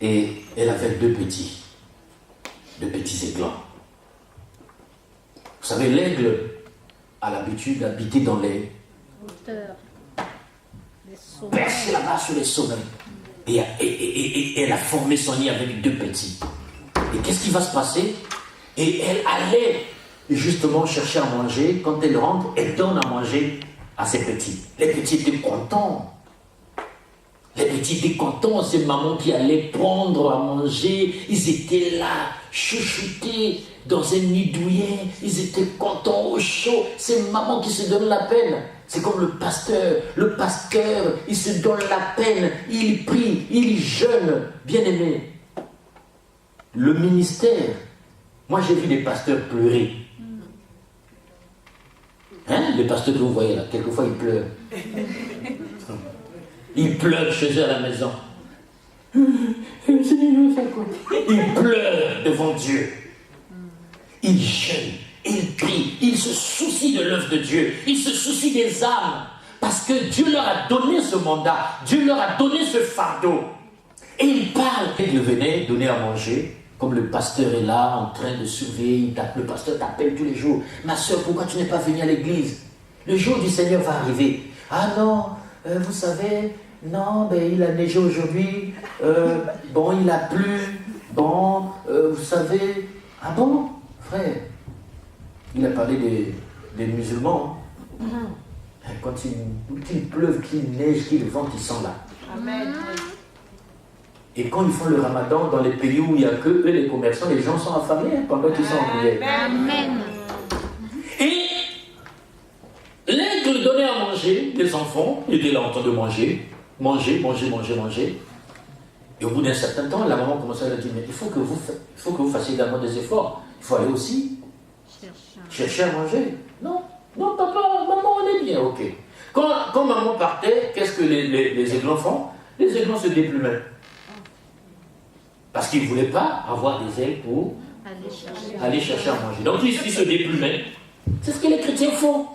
Et elle avait deux petits aiglons. Vous savez, l'aigle a l'habitude d'habiter dans les hauteurs, perché là-bas sur les sommets. Et elle a formé son nid avec deux petits. Et qu'est-ce qui va se passer? Et elle allait justement chercher à manger. Quand elle rentre, elle donne à manger à ses petits. Les petits étaient contents. Les petits étaient contents. C'est maman qui allait prendre à manger. Ils étaient là, chouchoutés dans un nid douillet. Ils étaient contents au chaud. C'est maman qui se donne la peine. C'est comme le pasteur. Le pasteur, il se donne la peine. Il prie, il jeûne. Bien-aimé. Le ministère, moi j'ai vu des pasteurs pleurer. Hein, les pasteurs que vous voyez là, quelquefois ils pleurent. Ils pleurent chez eux à la maison. Ils pleurent devant Dieu. Ils jeûnent, ils prient, ils se soucient de l'œuvre de Dieu, ils se soucient des âmes. Parce que Dieu leur a donné ce mandat, Dieu leur a donné ce fardeau. Et ils parlent. Ils venaient donner à manger. Comme le pasteur est là, en train de surveiller, le pasteur t'appelle tous les jours. Ma soeur, pourquoi tu n'es pas venue à l'église? Le jour du Seigneur va arriver. Ah non, vous savez, non, ben, il a neigé aujourd'hui. Bon, il a plu. Bon, vous savez. Ah bon, frère? Il a parlé des musulmans. Quand il pleuve, qu'il neige, qu'il vente, ils sont là. Amen. Et quand ils font le ramadan, dans les pays où il n'y a que eux, les commerçants, les gens sont affamés pendant qu'ils sont en prière. Amen. Et l'aigle donnait à manger, les enfants étaient là en train de manger. Et au bout d'un certain temps, la maman commençait à leur dire, mais il faut que vous fassiez également des efforts. Il faut aller aussi chercher à manger. Non, papa, maman, on est bien, ok. Quand maman partait, qu'est-ce que les aiglons font? Les aiglons se déplumaient. Parce qu'ils ne voulaient pas avoir des ailes pour aller chercher à manger. Donc ils se déplumaient. C'est ce que les chrétiens font.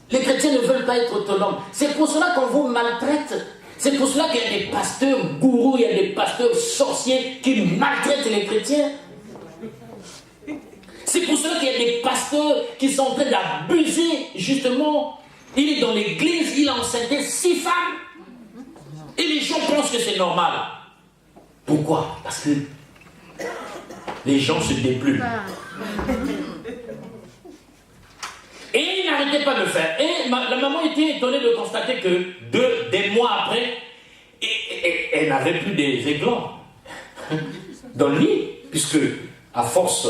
Les chrétiens ne veulent pas être autonomes. C'est pour cela qu'on vous maltraite. C'est pour cela qu'il y a des pasteurs gourous, il y a des pasteurs sorciers qui maltraitent les chrétiens. C'est pour cela qu'il y a des pasteurs qui sont en train d'abuser, justement. Il est dans l'église, il a enceinté 6 femmes. Et les gens pensent que c'est normal. Pourquoi? Parce que les gens se déplument. Et ils n'arrêtaient pas de le faire. Et la maman était étonnée de constater que des mois après, elle n'avait plus des aiglons dans le lit, puisque à force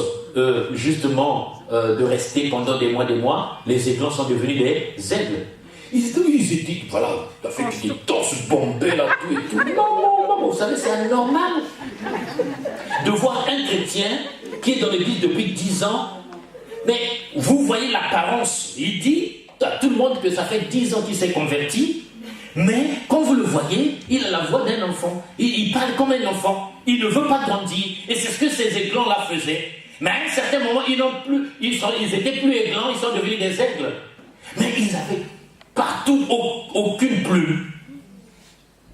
justement de rester pendant des mois, les aiglons sont devenus des aigles. Ils étaient, voilà, t'as fait des torses bombés là, tout et tout. Non, vous savez, c'est anormal de voir un chrétien qui est dans l'église depuis 10 ans, mais vous voyez l'apparence. Il dit à tout le monde que ça fait 10 ans qu'il s'est converti, mais quand vous le voyez, il a la voix d'un enfant. Il parle comme un enfant. Il ne veut pas grandir. Et c'est ce que ces aiglons-là faisaient. Mais à un certain moment, ils étaient plus aiglons, ils sont devenus des aigles. Mais ils avaient partout aucune plume.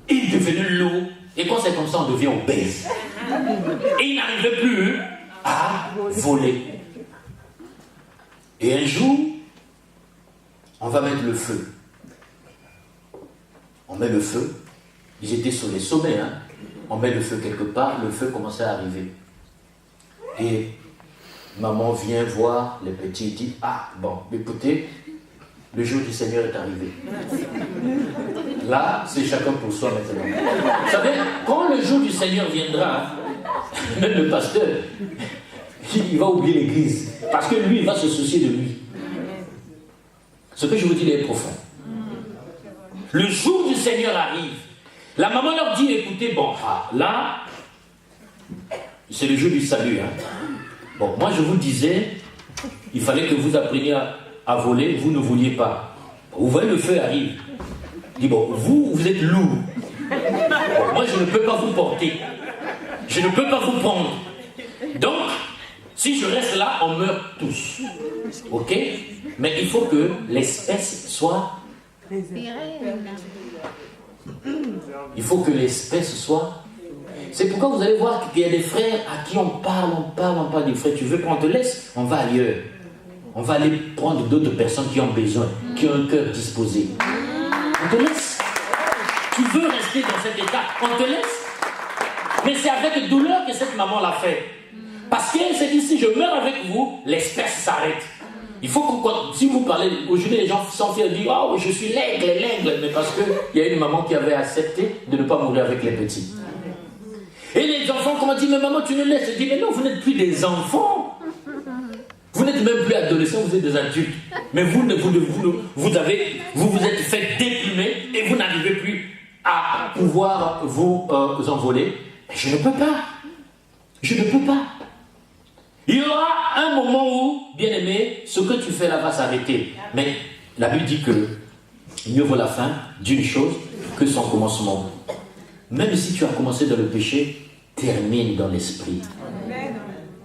Ils devenaient lourds. Et quand c'est comme ça, on devient obèse. Et ils n'arrivaient plus à voler. Et un jour, on va mettre le feu. On met le feu. Ils étaient sur les sommets, hein. On met le feu quelque part, le feu commençait à arriver. Et maman vient voir les petits et dit, ah bon, écoutez, le jour du Seigneur est arrivé. Là, c'est chacun pour soi maintenant. Vous savez, quand le jour du Seigneur viendra, même le pasteur, il va oublier l'église. Parce que lui, il va se soucier de lui. Ce que je vous dis est profond. Le jour du Seigneur arrive. La maman leur dit, écoutez, bon, là, c'est le jour du salut. Hein. Bon, moi je vous disais, il fallait que vous appreniez à voler, vous ne vouliez pas. Vous voyez, le feu arrive. Il dit, bon, vous êtes lourd. Bon, moi je ne peux pas vous porter. Je ne peux pas vous prendre. Donc, si je reste là, on meurt tous. Ok? Mais il faut que l'espèce soit... Il faut que l'espèce soit... C'est pourquoi vous allez voir qu'il y a des frères à qui on parle des frères. Tu veux qu'on te laisse? On va ailleurs. On va aller prendre d'autres personnes qui ont besoin, qui ont un cœur disposé. On te laisse. Tu veux rester dans cet état, on te laisse. Mais c'est avec douleur que cette maman l'a fait. Parce qu'elle s'est dit, si je meurs avec vous, l'espèce s'arrête. Il faut que, si vous parlez, aujourd'hui les gens sont fiers de dire, oh, je suis l'aigle, mais parce qu'il y a une maman qui avait accepté de ne pas mourir avec les petits. Et les enfants, comme on dit, mais maman, tu nous laisses. Je dis, mais non, vous n'êtes plus des enfants. Vous n'êtes même plus adolescents, vous êtes des adultes. Mais vous vous êtes fait déplumer et vous n'arrivez plus à pouvoir vous envoler. Mais je ne peux pas. Je ne peux pas. Il y aura un moment où, bien aimé, ce que tu fais là va s'arrêter. Mais la Bible dit que mieux vaut la fin d'une chose que son commencement. Même si tu as commencé dans le péché, termine dans l'esprit.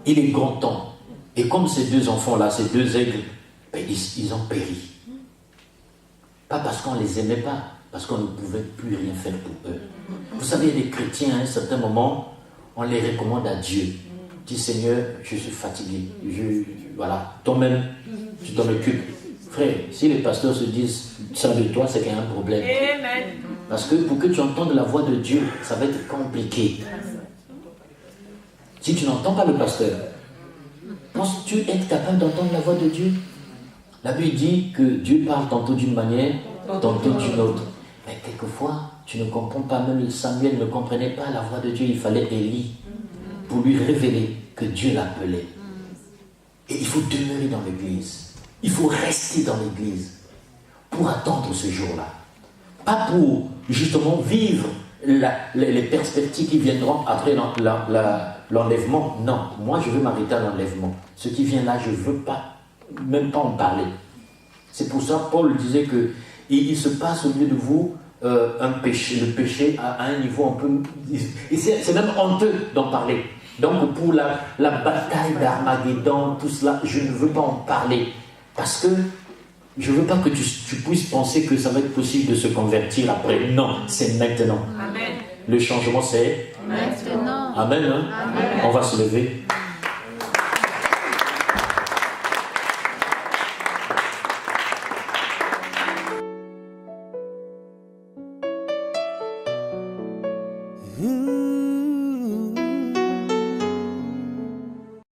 Il est grand temps. Et comme ces deux enfants-là, ces deux aigles, ben, ils ont péri. Pas parce qu'on ne les aimait pas, parce qu'on ne pouvait plus rien faire pour eux. Vous savez, les chrétiens, à un certain moment, on les recommande à Dieu. Dis, Seigneur, je suis fatigué. Voilà, toi-même, tu t'en occupes. Frère, si les pasteurs se disent ça de toi, c'est qu'il y a un problème. Amen. Parce que pour que tu entendes la voix de Dieu, ça va être compliqué. Si tu n'entends pas le pasteur, penses-tu être capable d'entendre la voix de Dieu? La Bible dit que Dieu parle tantôt d'une manière, tantôt d'une autre. Mais quelquefois, tu ne comprends pas. Même Samuel ne comprenait pas la voix de Dieu. Il fallait Élie pour lui révéler que Dieu l'appelait. Et il faut demeurer dans l'église. Il faut rester dans l'église pour attendre ce jour-là. Pas pour justement vivre les perspectives qui viendront après l'enlèvement. Non, moi je veux m'arrêter à l'enlèvement. Ce qui vient là, je ne veux pas, même pas en parler. C'est pour ça Paul disait que il se passe au milieu de vous un péché, le péché à un niveau un peu... Et c'est même honteux d'en parler. Donc pour la bataille d'Armageddon, tout cela, je ne veux pas en parler. Parce que je ne veux pas que tu puisses penser que ça va être possible de se convertir après. Non, c'est maintenant. Amen. Le changement, c'est maintenant. Amen, hein? Amen. On va se lever.